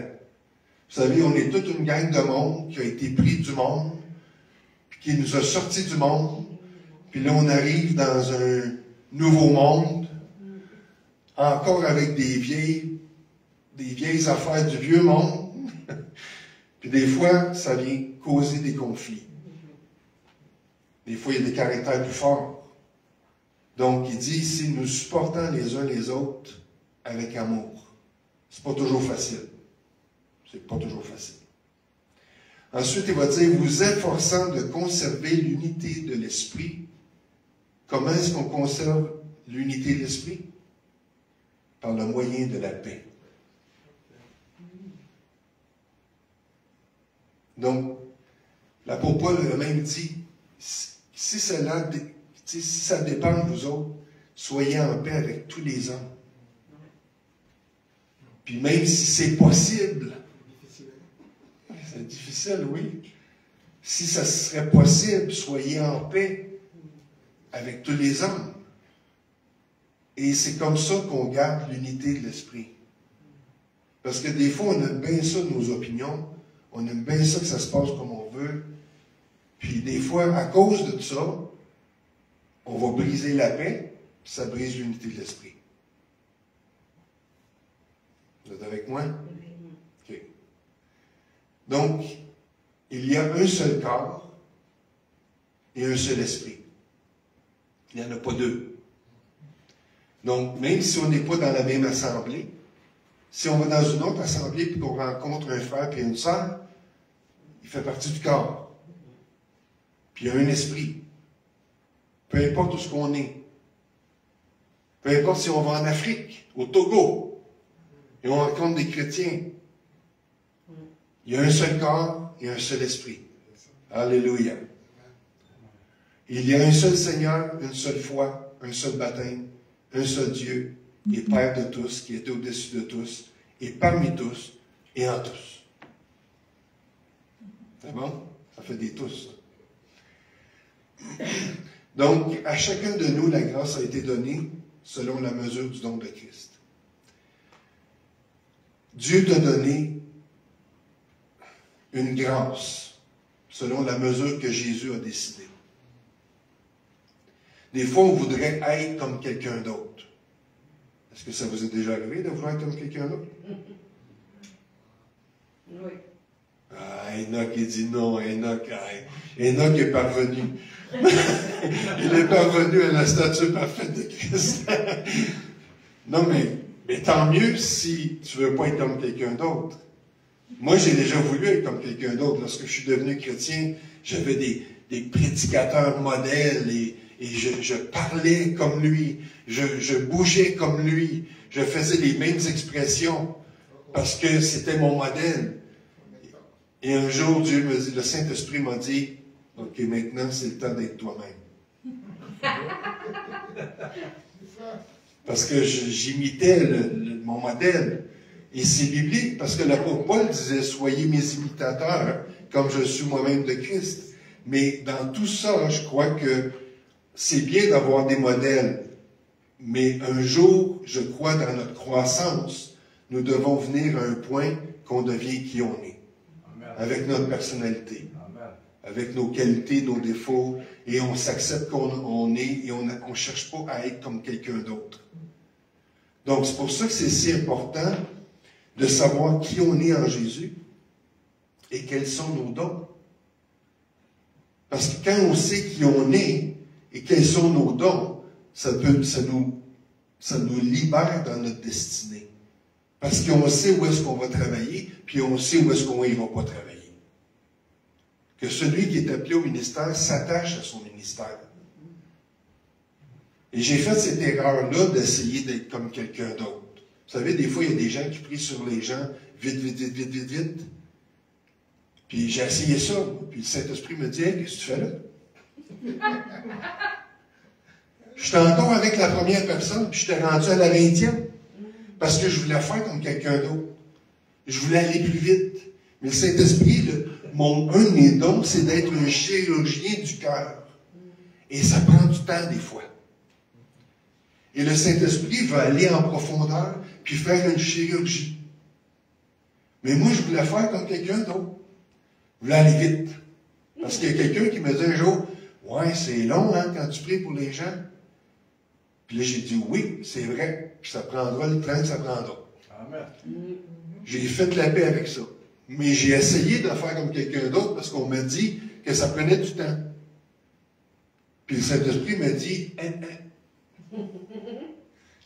Vous savez, on est toute une gang de monde qui a été pris du monde, puis qui nous a sortis du monde, puis là, on arrive dans un nouveau monde, encore avec des vieilles affaires du vieux monde, puis des fois, ça vient causer des conflits. Des fois, il y a des caractères plus forts. Donc, il dit ici, nous supportant les uns les autres avec amour. C'est pas toujours facile. C'est pas toujours facile. Ensuite, il va dire, vous efforçant de conserver l'unité de l'esprit. Comment est-ce qu'on conserve l'unité de l'esprit? Par le moyen de la paix. Donc, l'apôtre Paul a même dit, si ça dépend de vous autres, soyez en paix avec tous les hommes. Puis même si c'est possible, c'est difficile, oui. Si ça serait possible, soyez en paix avec tous les hommes. Et c'est comme ça qu'on garde l'unité de l'esprit. Parce que des fois, on aime bien ça, nos opinions. On aime bien ça que ça se passe comme on veut. Puis des fois, à cause de tout ça, on va briser la paix, puis ça brise l'unité de l'esprit. Vous êtes avec moi? OK. Donc, il y a un seul corps et un seul esprit. Il n'y en a pas deux. Donc, même si on n'est pas dans la même assemblée, si on va dans une autre assemblée et qu'on rencontre un frère et une sœur, il fait partie du corps. Puis il y a un esprit. Peu importe où ce qu'on est. Peu importe si on va en Afrique, au Togo, et on rencontre des chrétiens. Il y a un seul corps et un seul esprit. Alléluia. Il y a un seul Seigneur, une seule foi, un seul baptême, un seul Dieu, et Père de tous, qui est au-dessus de tous, et parmi tous, et en tous. C'est bon? Ça fait des tous. Donc, à chacun de nous, la grâce a été donnée selon la mesure du don de Christ. Dieu t'a donné une grâce selon la mesure que Jésus a décidé. Des fois, on voudrait être comme quelqu'un d'autre. Est-ce que ça vous est déjà arrivé de vouloir être comme quelqu'un d'autre? Oui. Ah, Enoch, il dit non, Enoch est parvenu. Il est parvenu à la stature parfaite de Christ. Non, mais tant mieux si tu veux pas être comme quelqu'un d'autre. Moi, j'ai déjà voulu être comme quelqu'un d'autre. Lorsque je suis devenu chrétien, j'avais des prédicateurs modèles et je parlais comme lui. Je bougeais comme lui. Je faisais les mêmes expressions parce que c'était mon modèle. Et un jour, Dieu me dit, le Saint-Esprit m'a dit, OK, maintenant, c'est le temps d'être toi-même. Parce que j'imitais mon modèle. Et c'est biblique, parce que l'apôtre Paul disait, soyez mes imitateurs, comme je suis moi-même de Christ. Mais dans tout ça, je crois que c'est bien d'avoir des modèles. Mais un jour, je crois, dans notre croissance, nous devons venir à un point qu'on devient qui on est. Amen. Avec notre personnalité. Amen. Avec nos qualités, nos défauts, et on s'accepte qu'on est, et on ne cherche pas à être comme quelqu'un d'autre. Donc, c'est pour ça que c'est si important de savoir qui on est en Jésus et quels sont nos dons. Parce que quand on sait qui on est et quels sont nos dons, ça nous libère dans notre destinée. Parce qu'on sait où est-ce qu'on va travailler, puis on sait où est-ce qu'on ne va pas travailler. Que celui qui est appelé au ministère s'attache à son ministère. Et j'ai fait cette erreur-là d'essayer d'être comme quelqu'un d'autre. Vous savez, des fois, il y a des gens qui prient sur les gens, vite, vite, vite, vite, vite, vite. Puis j'ai essayé ça. Puis le Saint-Esprit me dit, hey, qu'est-ce que tu fais là? J'étais encore avec la première personne, puis j'étais rendu à la 20e. Parce que je voulais faire comme quelqu'un d'autre. Je voulais aller plus vite. Mais le Saint-Esprit, un de mes dons, c'est d'être un chirurgien du cœur. Et ça prend du temps des fois. Et le Saint-Esprit va aller en profondeur, puis faire une chirurgie. Mais moi, je voulais faire comme quelqu'un d'autre. Je voulais aller vite. Parce qu'il y a quelqu'un qui me dit un jour, « Ouais, c'est long, hein, quand tu pries pour les gens. » Puis là, j'ai dit, « Oui, c'est vrai. Puis ça prendra le temps que ça prendra. » Amen. J'ai fait la paix avec ça. Mais j'ai essayé de faire comme quelqu'un d'autre parce qu'on m'a dit que ça prenait du temps. Puis le Saint-Esprit m'a dit,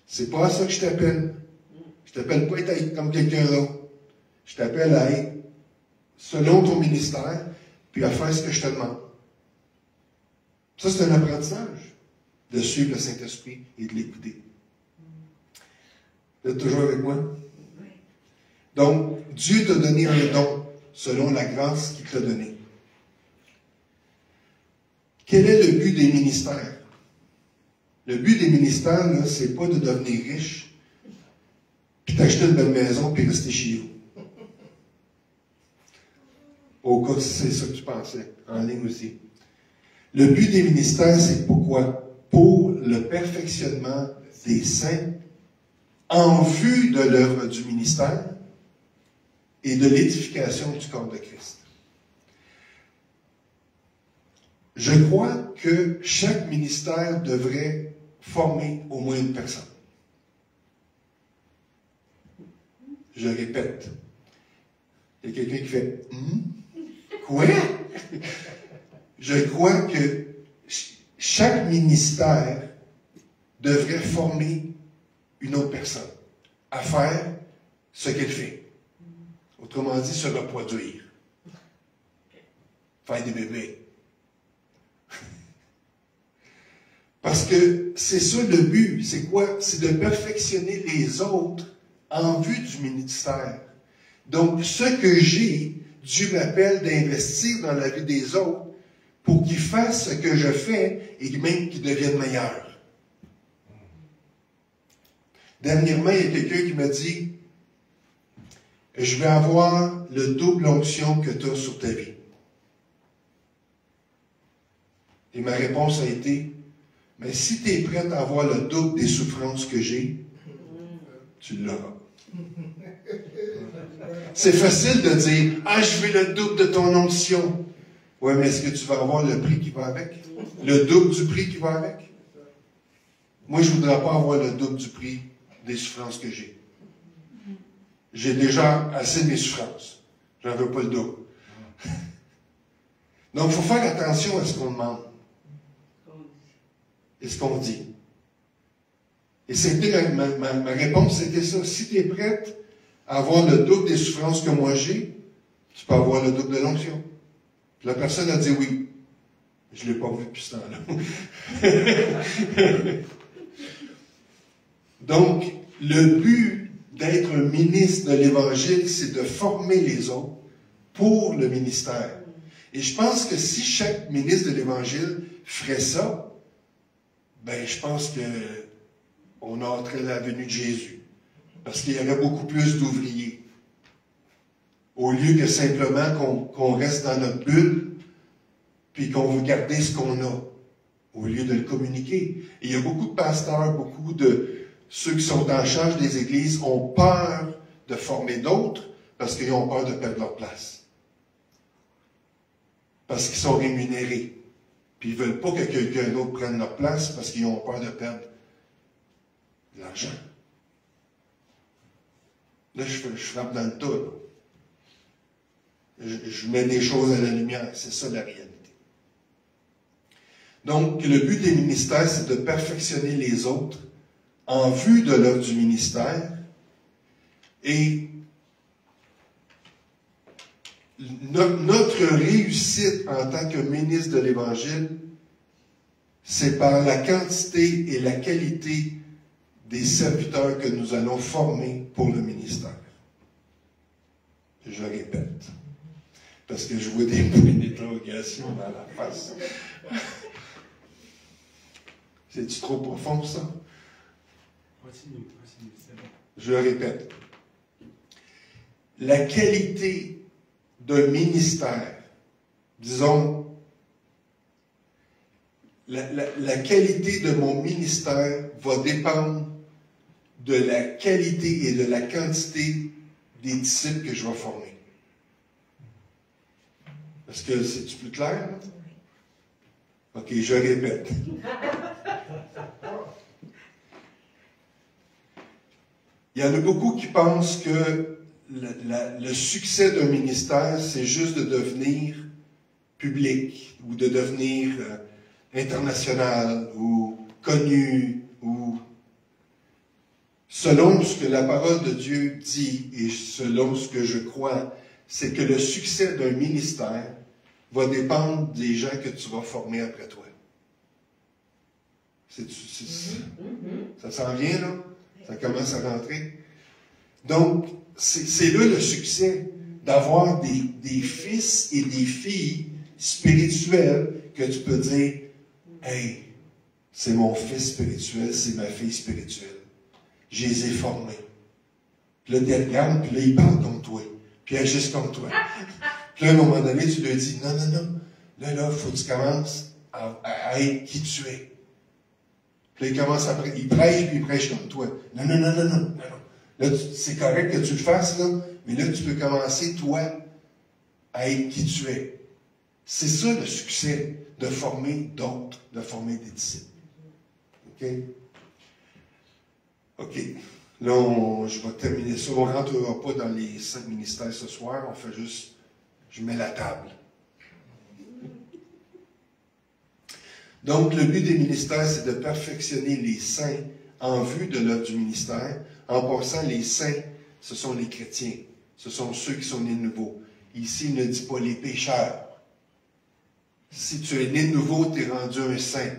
c'est pas à ça que je t'appelle. Je t'appelle pas à être comme quelqu'un d'autre. Je t'appelle à être selon ton ministère, puis à faire ce que je te demande. Ça, c'est un apprentissage de suivre le Saint-Esprit et de l'écouter. Vous êtes toujours avec moi? Donc, Dieu t'a donné un don selon la grâce qu'il t'a donnée. Quel est le but des ministères? Le but des ministères, là, c'est pas de devenir riche, puis t'acheter une belle maison, puis rester chez vous. Au cas si c'est ça que tu pensais, en ligne aussi. Le but des ministères, c'est pourquoi? Pour le perfectionnement des saints, en vue de l'œuvre du ministère et de l'édification du corps de Christ. Je crois que chaque ministère devrait former au moins une personne. Je répète. Il y a quelqu'un qui fait Quoi? Je crois que chaque ministère devrait former une autre personne à faire ce qu'elle fait. Autrement dit, se reproduire. Faire des bébés. Parce que c'est ça le but. C'est quoi? C'est de perfectionner les autres en vue du ministère. Donc, ce que j'ai, Dieu m'appelle d'investir dans la vie des autres pour qu'ils fassent ce que je fais et même qu'ils deviennent meilleurs. Dernièrement, il y a quelqu'un qui m'a dit, je vais avoir le double onction que tu as sur ta vie. Et ma réponse a été, mais si tu es prête à avoir le double des souffrances que j'ai, tu l'auras. C'est facile de dire, je veux le double de ton onction. Oui, mais est-ce que tu vas avoir le prix qui va avec? Le double du prix qui va avec? Moi, je ne voudrais pas avoir le double du prix des souffrances que j'ai. J'ai déjà assez de mes souffrances. J'en veux pas le double. Donc, il faut faire attention à ce qu'on demande et ce qu'on dit. Et c'était ma réponse, c'était ça. Si tu es prête à avoir le double des souffrances que moi j'ai, tu peux avoir le double de l'onction. Puis la personne a dit oui. Je ne l'ai pas vu depuis ce temps-là. Donc, le but d'être un ministre de l'Évangile, c'est de former les autres pour le ministère. Et je pense que si chaque ministre de l'Évangile ferait ça, ben je pense qu'on hâterait la venue de Jésus. Parce qu'il y aurait beaucoup plus d'ouvriers. Au lieu que simplement qu'on reste dans notre bulle, puis qu'on veut garder ce qu'on a, au lieu de le communiquer. Et il y a beaucoup de pasteurs, beaucoup de ceux qui sont en charge des églises ont peur de former d'autres parce qu'ils ont peur de perdre leur place. Parce qu'ils sont rémunérés. Puis ils ne veulent pas que quelqu'un d'autre prenne leur place parce qu'ils ont peur de perdre de l'argent. Là, je frappe dans le tas. Je mets des choses à la lumière. C'est ça la réalité. Donc, le but des ministères, c'est de perfectionner les autres en vue de l'œuvre du ministère. Et notre réussite en tant que ministre de l'Évangile, c'est par la quantité et la qualité des serviteurs que nous allons former pour le ministère. Je répète, parce que je vois des points d'interrogation dans la face. C'est-tu trop profond, ça? Continue, c'est bon. Je répète. La qualité d'un ministère, disons, la qualité de mon ministère va dépendre de la qualité et de la quantité des disciples que je vais former. Est-ce que c'est plus clair? OK, je répète. Il y en a beaucoup qui pensent que le succès d'un ministère, c'est juste de devenir public ou de devenir international ou connu ou selon ce que la parole de Dieu dit et selon ce que je crois, c'est que le succès d'un ministère va dépendre des gens que tu vas former après toi. Ça s'en vient, là? Ça commence à rentrer. Donc, c'est là le succès, d'avoir des fils et des filles spirituels que tu peux dire, « Hey, c'est mon fils spirituel, c'est ma fille spirituelle. Je les ai formés. » Puis là, tu regardes, puis là, ils parlent comme toi. Puis ils agissent comme toi. Puis là, à un moment donné, tu leur dis, « Non, non, non. Là, il faut que tu commences à être qui tu es. » Puis là, ils commencent à ils prêchent, puis ils prêchent comme toi. « Non, non, non, non, non. non. Là, c'est correct que tu le fasses, là, mais là, tu peux commencer, toi, à être qui tu es. » C'est ça le succès, de former d'autres, de former des disciples. OK? OK. Là, je vais terminer ça. On ne rentrera pas dans les 5 ministères ce soir. On fait juste, je mets la table. Donc, le but des ministères, c'est de perfectionner les saints en vue de l'œuvre du ministère. En passant, les saints, ce sont les chrétiens. Ce sont ceux qui sont nés de nouveau. Ici, il ne dit pas les pécheurs. Si tu es né de nouveau, tu es rendu un saint.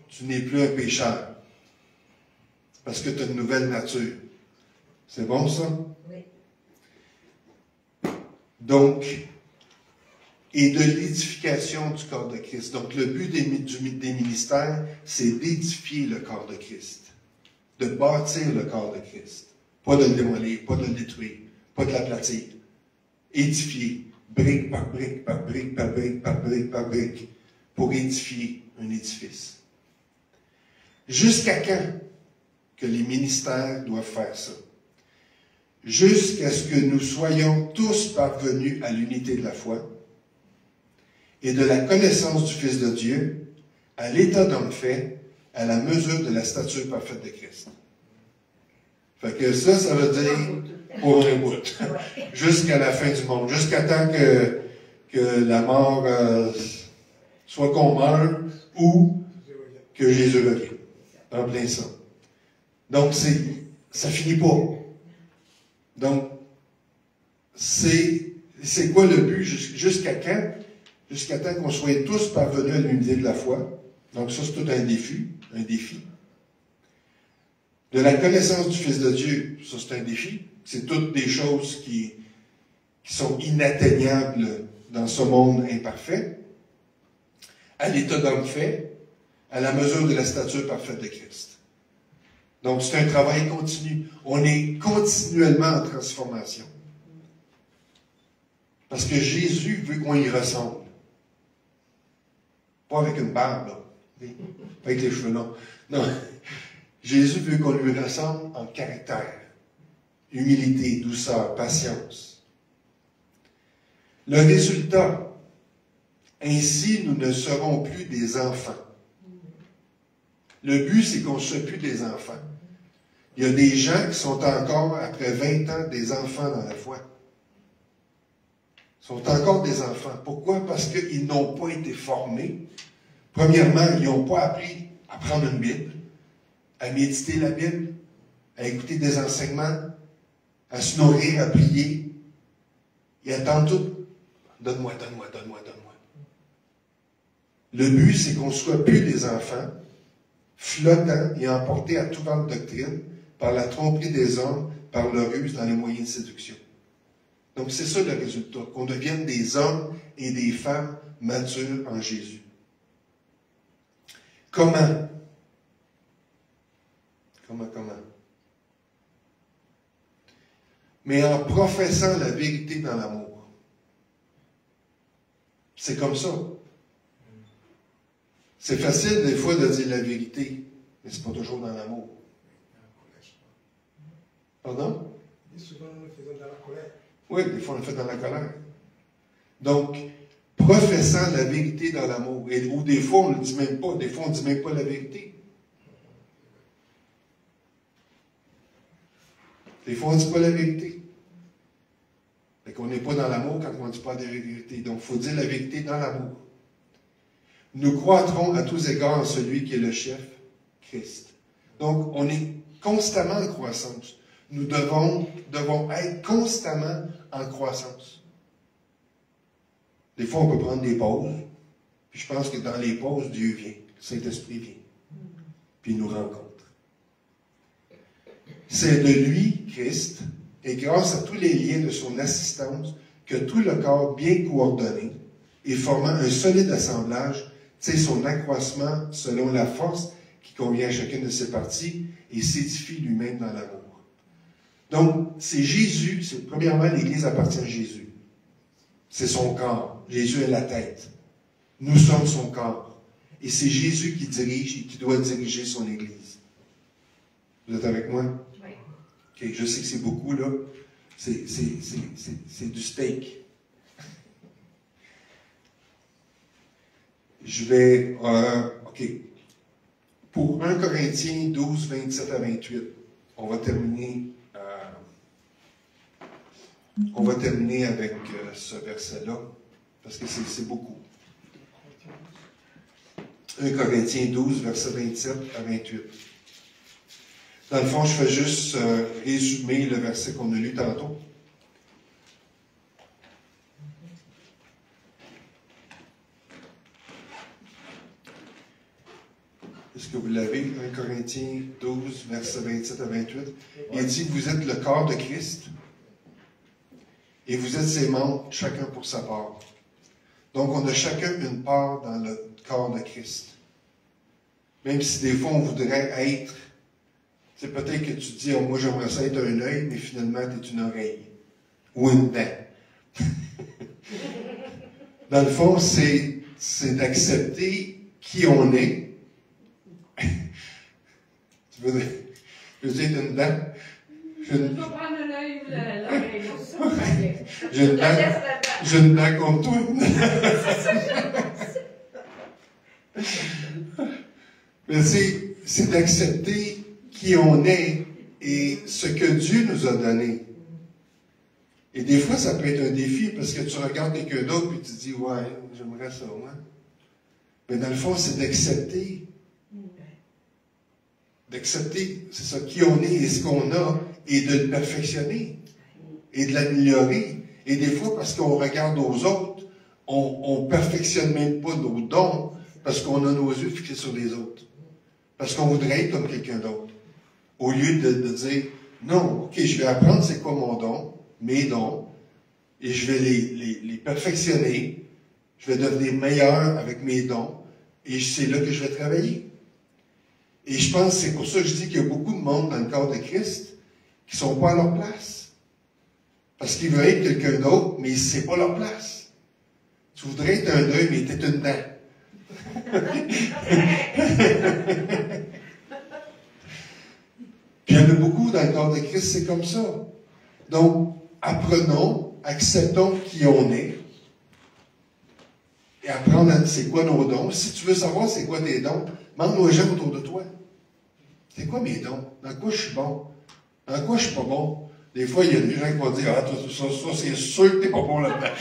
Tu n'es plus un pécheur. Parce que tu as une nouvelle nature. C'est bon, ça? Oui. Donc, et de l'édification du corps de Christ. Donc, le but des ministères, c'est d'édifier le corps de Christ. De bâtir le corps de Christ. Pas de le démolir, pas de le détruire, pas de l'aplatir. Édifier, brique par brique, par brique, par brique, par brique, par brique, pour édifier un édifice. Jusqu'à quand que les ministères doivent faire ça? Jusqu'à ce que nous soyons tous parvenus à l'unité de la foi et de la connaissance du Fils de Dieu, à l'état d'homme fait, à la mesure de la stature parfaite de Christ. Fait que ça veut dire pour un bout. Jusqu'à la fin du monde. Jusqu'à temps que que la mort, soit qu'on meure ou que Jésus revienne. En plein ça. Donc, ça finit pas. Donc, c'est quoi le but? Jusqu'à quand? Jusqu'à temps qu'on soit tous parvenus à l'unité de la foi. Donc, ça, c'est tout un défi. De la connaissance du Fils de Dieu, ça, c'est un défi. C'est toutes des choses qui sont inatteignables dans ce monde imparfait. À l'état d'homme fait, à la mesure de la stature parfaite de Christ. Donc, c'est un travail continu. On est continuellement en transformation. Parce que Jésus veut qu'on y ressemble. Pas avec une barbe, là. Pas avec les cheveux longs. Non. Jésus veut qu'on lui ressemble en caractère. Humilité, douceur, patience. Le résultat, ainsi nous ne serons plus des enfants. Le but, c'est qu'on ne soit plus des enfants. Il y a des gens qui sont encore, après 20 ans, des enfants dans la foi. Ils sont encore des enfants. Pourquoi? Parce qu'ils n'ont pas été formés. Premièrement, ils n'ont pas appris à prendre une Bible, à méditer la Bible, à écouter des enseignements, à se nourrir, à prier. Ils attendent tout. Donne-moi, donne-moi, donne-moi, donne-moi. Le but, c'est qu'on ne soit plus des enfants, flottants et emportés à tout vent de doctrine par la tromperie des hommes, par leur ruse dans les moyens de séduction. Donc, c'est ça le résultat, qu'on devienne des hommes et des femmes matures en Jésus. Comment? Comment? Mais en professant la vérité dans l'amour. C'est comme ça. C'est facile des fois de dire la vérité, mais c'est pas toujours dans l'amour. Pardon? Souvent, nous le faisons dans la colère. Oui, des fois on le fait dans la colère. Donc, professant la vérité dans l'amour. Ou des fois, on ne le dit même pas. Des fois, on ne dit même pas la vérité. Des fois, on ne dit pas la vérité. Fait qu'on n'est pas dans l'amour quand on ne dit pas la vérité. Donc, il faut dire la vérité dans l'amour. Nous croîtrons à tous égards en celui qui est le chef, Christ. Donc, on est constamment en croissance. Nous devons être constamment en croissance. Des fois, on peut prendre des pauses. Puis je pense que dans les pauses, Dieu vient. Le Saint-Esprit vient. Puis il nous rencontre. C'est de lui, Christ, et grâce à tous les liens de son assistance, que tout le corps bien coordonné et formant un solide assemblage, tire son accroissement selon la force qui convient à chacune de ses parties et s'édifie lui-même dans l'amour. Donc, c'est Jésus, premièrement, l'Église appartient à Jésus. C'est son corps. Jésus est la tête. Nous sommes son corps. Et c'est Jésus qui dirige et qui doit diriger son Église. Vous êtes avec moi? Oui. OK, je sais que c'est beaucoup, là. C'est du steak. Je vais... OK. Pour 1 Corinthiens 12, 27 à 28, on va terminer avec ce verset-là, parce que c'est beaucoup. 1 Corinthiens 12, verset 27 à 28. Dans le fond, je fais juste résumer le verset qu'on a lu tantôt. Est-ce que vous l'avez? 1 Corinthiens 12, verset 27 à 28. Il dit que vous êtes le corps de Christ et vous êtes ses membres, chacun pour sa part. Donc, on a chacun une part dans le corps de Christ. Même si des fois, on voudrait être, c'est peut-être que tu te dis, oh, moi, j'aimerais ça être un œil, mais finalement, tu es une oreille ou une dent. Dans le fond, c'est d'accepter qui on est. Tu veux dire une dent? J'ai une dent comme toi. Mais c'est d'accepter qui on est et ce que Dieu nous a donné. Et des fois, ça peut être un défi parce que tu regardes quelqu'un d'autre et tu te dis, ouais, j'aimerais ça, ouais. Mais dans le fond, c'est d'accepter. D'accepter, c'est ça, qui on est et ce qu'on a, et de le perfectionner, et de l'améliorer. Et des fois, parce qu'on regarde aux autres, on ne perfectionne même pas nos dons, parce qu'on a nos yeux fixés sur les autres. Parce qu'on voudrait être comme quelqu'un d'autre. Au lieu de dire, non, ok, je vais apprendre c'est quoi mon don, mes dons, et je vais les perfectionner, je vais devenir meilleur avec mes dons, et c'est là que je vais travailler. Et je pense que c'est pour ça que je dis qu'il y a beaucoup de monde dans le corps de Christ qui ne sont pas à leur place. Parce qu'ils veulent être quelqu'un d'autre, mais ce n'est pas leur place. Tu voudrais être un œil, mais tu es une dent. Puis il y en a beaucoup dans le corps de Christ, c'est comme ça. Donc, apprenons, acceptons qui on est, et apprendre c'est quoi nos dons. Si tu veux savoir c'est quoi tes dons, demande aux gens autour de toi. C'est quoi mes dons? Dans quoi je suis bon? Dans quoi je suis pas bon? Des fois, il y a des gens qui vont dire, ah, ça c'est sûr que t'es pas bon là-dedans.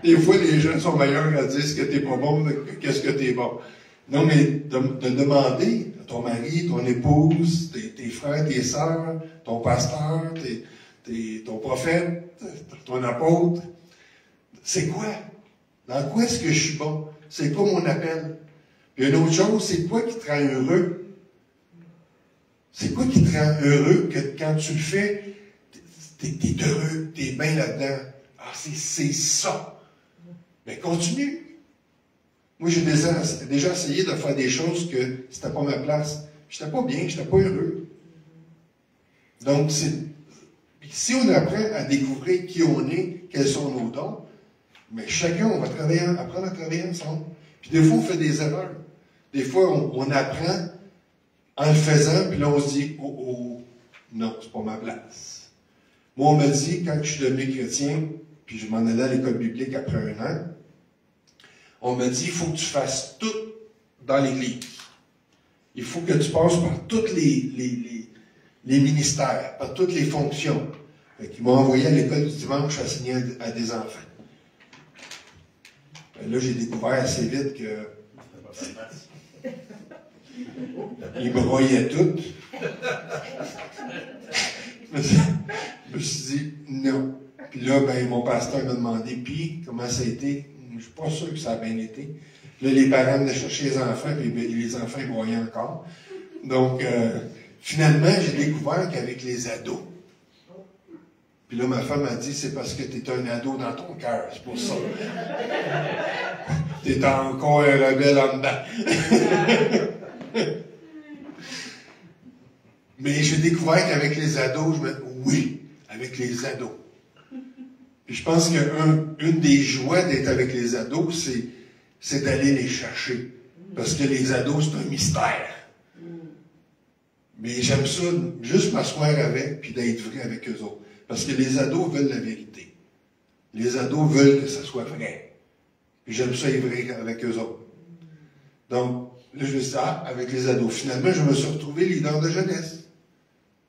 Des fois, les gens sont meilleurs à dire ce que t'es pas bon que qu'est-ce que t'es bon. Non, mais de demander à ton mari, ton épouse, tes frères, tes sœurs, ton pasteur, ton prophète, ton apôtre, c'est quoi? Dans quoi est-ce que je suis bon? C'est quoi mon appel? Puis une autre chose, c'est quoi qui te rend heureux? C'est quoi qui te rend heureux que quand tu le fais, t'es heureux, t'es bien là-dedans? Ah, c'est ça. Mais continue. Moi, j'ai déjà essayé de faire des choses que c'était pas ma place. J'étais pas bien, j'étais pas heureux. Donc, si on apprend à découvrir qui on est, quels sont nos dons, mais chacun, on va apprendre à travailler ensemble. Puis des fois, on fait des erreurs. Des fois, on apprend en le faisant, puis là, on se dit, oh, non, c'est pas ma place. Moi, on m'a dit, quand je suis devenu chrétien, puis je m'en allais à l'école biblique après 1 an, on m'a dit, il faut que tu fasses tout dans l'Église. Il faut que tu passes par tous les ministères, par toutes les fonctions. Ils m'ont envoyé à l'école du dimanche à enseigner à des enfants. Là, j'ai découvert assez vite que ils me voyaient toutes. Je me suis dit, non. Puis là, mon pasteur m'a demandé, puis, comment ça a été? Je ne suis pas sûr que ça a bien été. Là, les parents venaient chercher les enfants, puis les enfants, ils me voyaient encore. Donc, finalement, j'ai découvert qu'avec les ados, puis là, ma femme m'a dit, c'est parce que tu es un ado dans ton cœur, c'est pour ça. Tu es encore un rebelle en dedans. Mais j'ai découvert qu'avec les ados, oui, avec les ados. Puis je pense qu'une des joies d'être avec les ados, c'est d'aller les chercher. Parce que les ados, c'est un mystère. Mais j'aime ça, juste m'asseoir avec, puis d'être vrai avec eux autres. Parce que les ados veulent la vérité. Les ados veulent que ça soit vrai. Puis j'aime ça être vrai avec eux autres. Donc, là, je me suis dit, avec les ados. Finalement, je me suis retrouvé leader de jeunesse.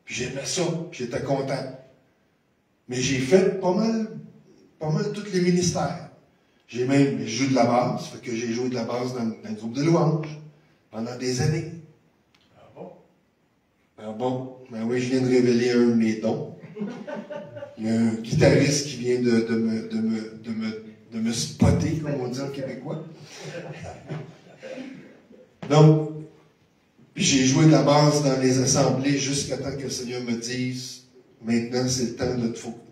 Puis j'aimais ça, j'étais content. Mais j'ai fait pas mal tous les ministères. J'ai même joué de la basse, fait que j'ai joué de la basse dans le groupe de louanges pendant des années. Ah bon? Ah bon? Ben oui, je viens de révéler un de mes dons. Il y a un guitariste qui vient de me spotter, comme on dit en québécois. Donc, puis j'ai joué de la basse dans les assemblées jusqu'à temps que le Seigneur me dise, maintenant c'est le temps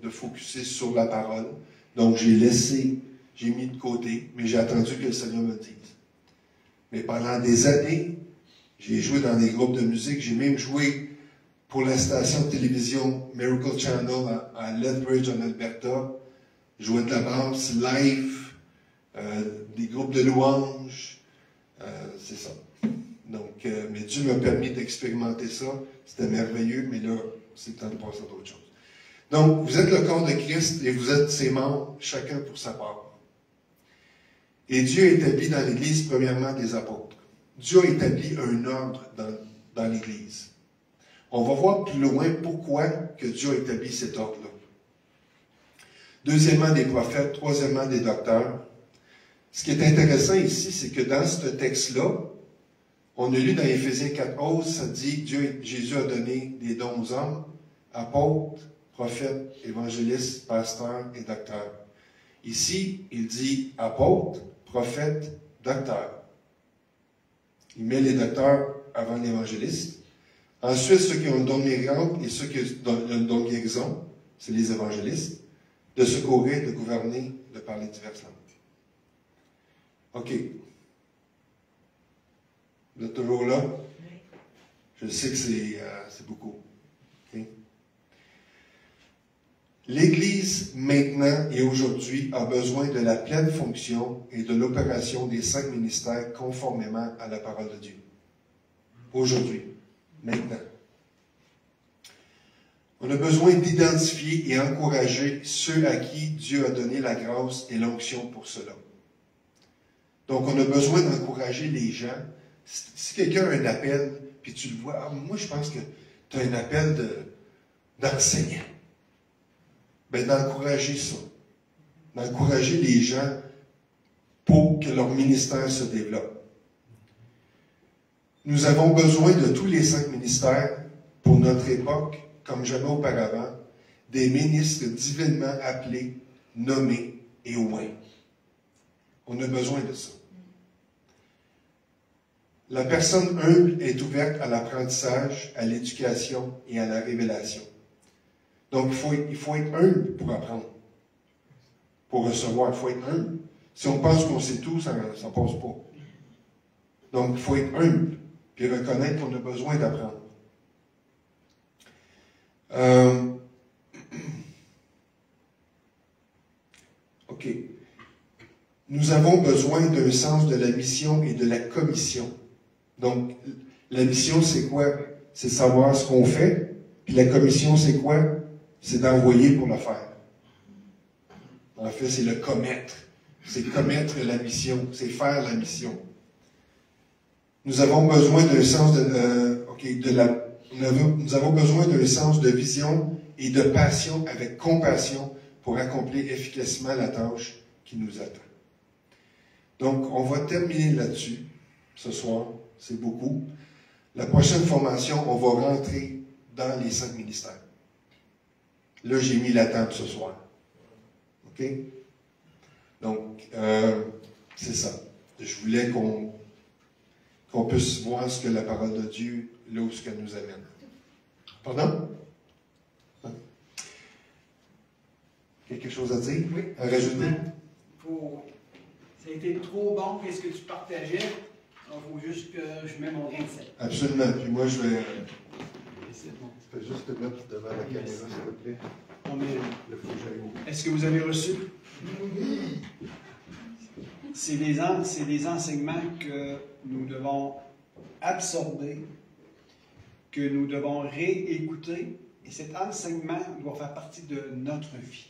de focusser sur la parole. Donc j'ai mis de côté, mais j'ai attendu que le Seigneur me dise. Mais pendant des années, j'ai joué dans des groupes de musique, j'ai même joué pour la station de télévision Miracle Channel à Lethbridge en Alberta. Je jouais de la basse live, des groupes de louanges, c'est ça. Donc, mais Dieu m'a permis d'expérimenter ça. C'était merveilleux, mais là, c'est le temps de passer à d'autres choses. Donc, vous êtes le corps de Christ et vous êtes ses membres, chacun pour sa part. Et Dieu a établi dans l'Église, premièrement, des apôtres. Dieu a établi un ordre dans l'Église. On va voir plus loin pourquoi que Dieu a établi cet ordre-là. Deuxièmement, des prophètes. Troisièmement, des docteurs. Ce qui est intéressant ici, c'est que dans ce texte-là, on a lu dans Éphésiens 4:11, ça dit Jésus a donné des dons aux hommes, apôtres, prophètes, évangélistes, pasteurs et docteurs. Ici, il dit apôtres, prophètes, docteurs. Il met les docteurs avant l'évangéliste. Ensuite, ceux qui ont le don de miracle et ceux qui ont le don de guérison, c'est les évangélistes, de secourir, de gouverner, de parler diverses langues. OK. Vous êtes toujours là? Je sais que c'est beaucoup. Okay? L'Église, maintenant et aujourd'hui, a besoin de la pleine fonction et de l'opération des 5 ministères conformément à la parole de Dieu. Aujourd'hui. Maintenant. On a besoin d'identifier et encourager ceux à qui Dieu a donné la grâce et l'onction pour cela. Donc, on a besoin d'encourager les gens. Si quelqu'un a un appel, puis tu le vois, moi je pense que tu as un appel d'enseignant. Bien, d'encourager ça. D'encourager les gens pour que leur ministère se développe. Nous avons besoin de tous les 5 ministères pour notre époque, comme jamais auparavant, des ministres divinement appelés, nommés et oints. On a besoin de ça. La personne humble est ouverte à l'apprentissage, à l'éducation et à la révélation. Donc, il faut être humble pour apprendre. Pour recevoir, il faut être humble. Si on pense qu'on sait tout, ça ne passe pas. Donc, il faut être humble, puis reconnaître qu'on a besoin d'apprendre. OK. Nous avons besoin d'un sens de la mission et de la commission. Donc, la mission, c'est quoi? C'est savoir ce qu'on fait. Puis la commission, c'est quoi? C'est d'envoyer pour le faire. En fait, c'est le commettre. C'est commettre la mission. C'est faire la mission. Nous avons besoin d'un sens nous avons besoin d'un sens de vision et de passion avec compassion pour accomplir efficacement la tâche qui nous attend. Donc, on va terminer là-dessus ce soir. C'est beaucoup. La prochaine formation, on va rentrer dans les 5 ministères. Là, j'ai mis la table ce soir. OK? Donc, c'est ça. Je voulais qu'on puisse voir ce que la parole de Dieu, là où ce qu'elle nous amène. Pardon? Quelque chose à dire? Oui. À rajouter? Ça a été trop bon, qu'est-ce que tu partageais? Donc, il faut juste que je mette mon grain de sel. Absolument. Puis moi, je vais... C'est bon. Tu peux juste te mettre devant la caméra, s'il te plaît. Est-ce que vous avez reçu? Oui. C'est des enseignements que nous devons absorber, que nous devons réécouter, et cet enseignement doit faire partie de notre vie.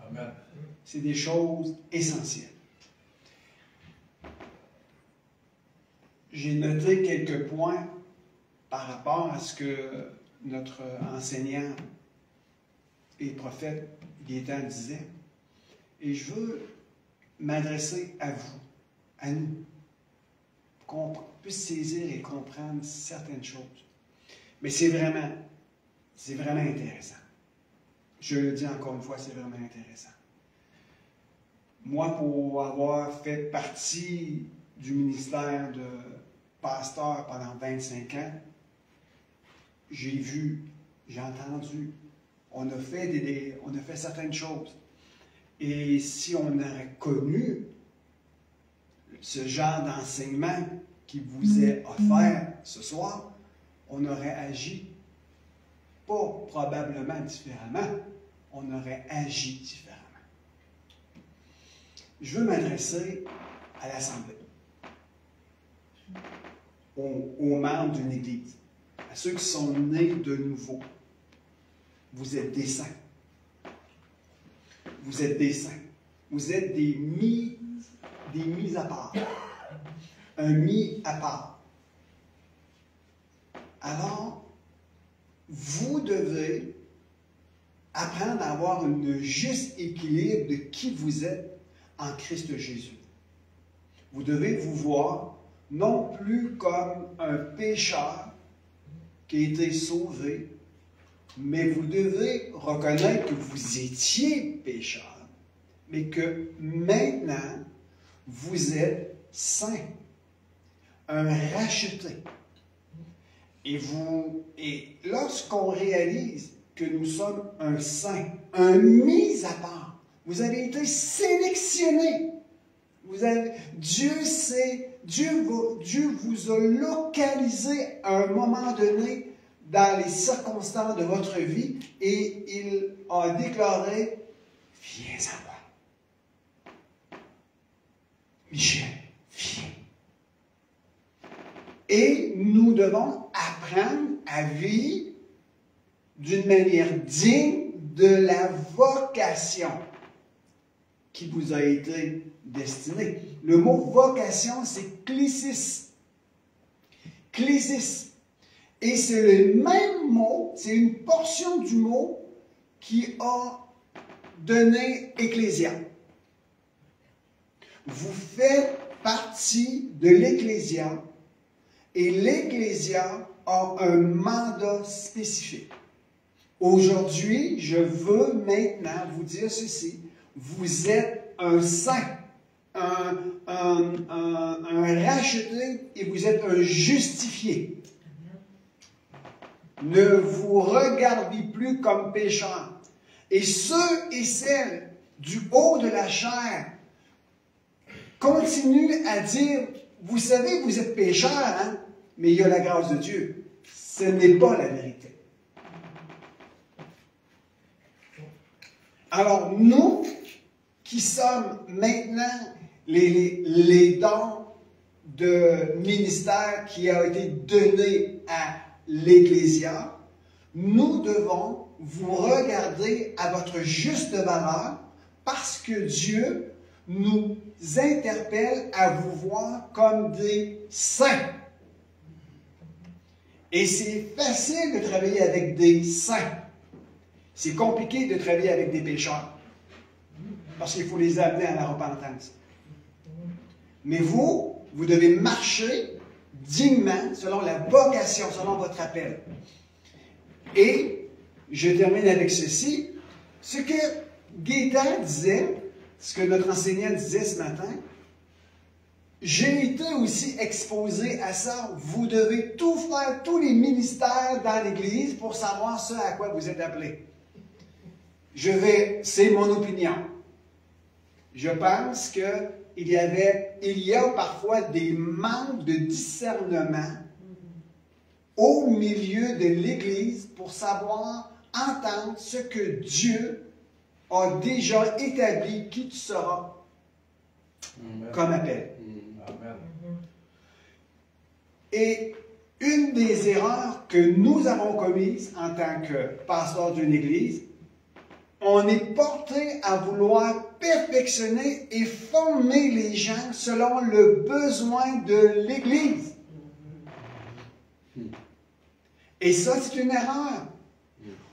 Amen. C'est des choses essentielles. J'ai noté quelques points par rapport à ce que notre enseignant et prophète Gaétan disait. Et je veux m'adresser à vous, à nous, qu'on puisse saisir et comprendre certaines choses. Mais c'est vraiment intéressant. Je le dis encore une fois, c'est vraiment intéressant. Moi, pour avoir fait partie du ministère de pasteur pendant 25 ans, j'ai vu, j'ai entendu, on a fait certaines choses. Et si on aurait connu ce genre d'enseignement qui vous est offert ce soir, on aurait agi pas probablement différemment, on aurait agi différemment. Je veux m'adresser à l'Assemblée, aux membres d'une Église, à ceux qui sont nés de nouveau. Vous êtes des saints. Vous êtes des saints. Vous êtes des mis à part. Un mis à part. Alors, vous devez apprendre à avoir un juste équilibre de qui vous êtes en Christ Jésus. Vous devez vous voir non plus comme un pécheur qui a été sauvé, mais vous devez reconnaître que vous étiez pécheur, mais que maintenant, vous êtes saint, un racheté. Et lorsqu'on réalise que nous sommes un saint, un mis à part, vous avez été sélectionné. Dieu vous a localisé à un moment donné dans les circonstances de votre vie et il a déclaré « Viens à moi. Michel, viens. » Et nous devons apprendre à vivre d'une manière digne de la vocation qui vous a été destinée. Le mot vocation, c'est klesis. Klesis. Et c'est le même mot, c'est une portion du mot qui a donné ecclésia. Vous faites partie de l'ecclésia et l'ecclésia a un mandat spécifique. Aujourd'hui, je veux maintenant vous dire ceci. Vous êtes un saint, un racheté et vous êtes un justifié. Ne vous regardez plus comme pécheurs. Et ceux et celles du haut de la chair continuent à dire, vous savez, vous êtes pécheurs, hein? Mais il y a la grâce de Dieu. Ce n'est pas la vérité. Alors, nous, qui sommes maintenant les dons de ministère qui a été donné à l'Ecclésia, nous devons vous regarder à votre juste valeur parce que Dieu nous interpelle à vous voir comme des saints. Et c'est facile de travailler avec des saints. C'est compliqué de travailler avec des pécheurs. Parce qu'il faut les amener à la repentance. Mais vous devez marcher dignement selon la vocation, selon votre appel. Et je termine avec ceci. Ce que Gaétan disait, ce que notre enseignant disait ce matin, j'ai été aussi exposé à ça. Vous devez tout faire, tous les ministères dans l'Église pour savoir ce à quoi vous êtes appelés. C'est mon opinion. Je pense qu'il y a parfois des manques de discernement au milieu de l'Église pour savoir entendre ce que Dieu a déjà établi qui tu seras comme appel. Amen. Et une des erreurs que nous avons commises en tant que pasteur d'une Église, on est porté à vouloir perfectionner et former les gens selon le besoin de l'Église. Et ça, c'est une erreur.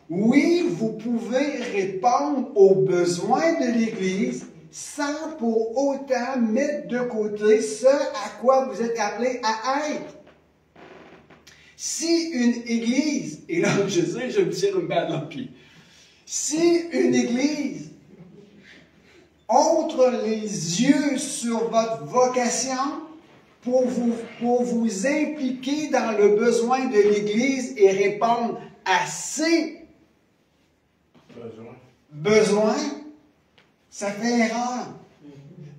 Oui, vous pouvez répondre aux besoins de l'Église sans pour autant mettre de côté ce à quoi vous êtes appelés à être. Si une Église, et là, je sais, je me tire une balle dans le pied. Si une Église ouvre les yeux sur votre vocation pour vous impliquer dans le besoin de l'Église et répondre à ses besoins, ça fait erreur.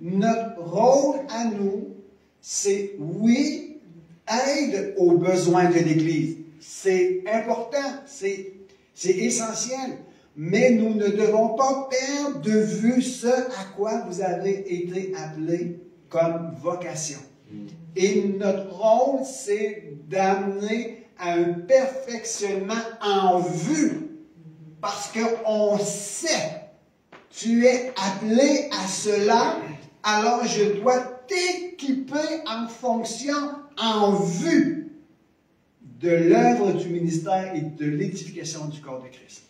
Notre rôle à nous, c'est oui, aide aux besoins de l'Église. C'est important, c'est essentiel. Mais nous ne devons pas perdre de vue ce à quoi vous avez été appelés comme vocation. Et notre rôle, c'est d'amener à un perfectionnement en vue. Parce qu'on sait, tu es appelé à cela, alors je dois t'équiper en fonction, en vue de l'œuvre du ministère et de l'édification du corps de Christ.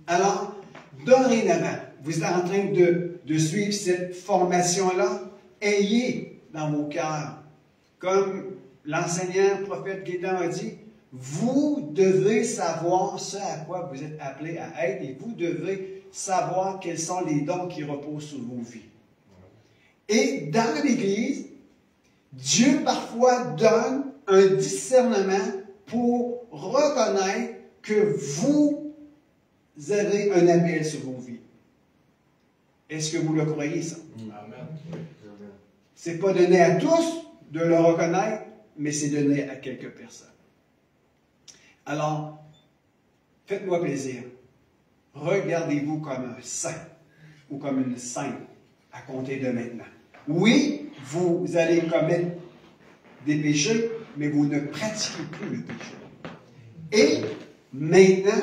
Alors, dorénavant, vous êtes en train de suivre cette formation-là, ayez dans vos cœurs, comme l'enseignant prophète Guédon a dit, vous devez savoir ce à quoi vous êtes appelés à être et vous devez savoir quels sont les dons qui reposent sur vos vies. Et dans l'Église, Dieu parfois donne un discernement pour reconnaître que vous avez un appel sur vos vies. Est-ce que vous le croyez, ça? Amen. Ce n'est pas donné à tous de le reconnaître, mais c'est donné à quelques personnes. Alors, faites-moi plaisir. Regardez-vous comme un saint ou comme une sainte à compter de maintenant. Oui, vous allez commettre des péchés, mais vous ne pratiquez plus le péché. Et maintenant,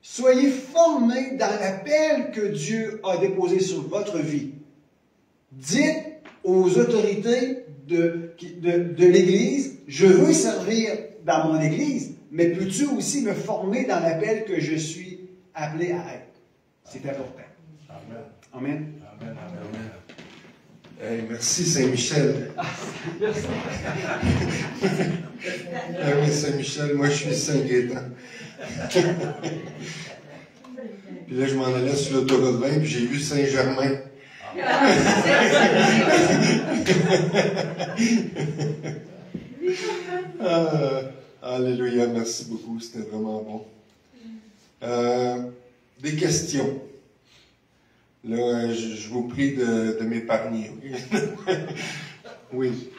soyez formés dans l'appel que Dieu a déposé sur votre vie. Dites aux autorités de l'Église, je veux servir dans mon Église, mais peux-tu aussi me former dans l'appel que je suis appelé à être? C'est important. Amen. Amen. Amen. Amen. Hey, merci Saint-Michel. Merci. Ah oui, Saint-Michel, moi je suis Saint-Gaétan. Puis là, je m'en allais sur l'autoroute 20, puis j'ai vu Saint-Germain. Alléluia, merci beaucoup, c'était vraiment bon. Des questions. Là, je vous prie de m'épargner. Oui.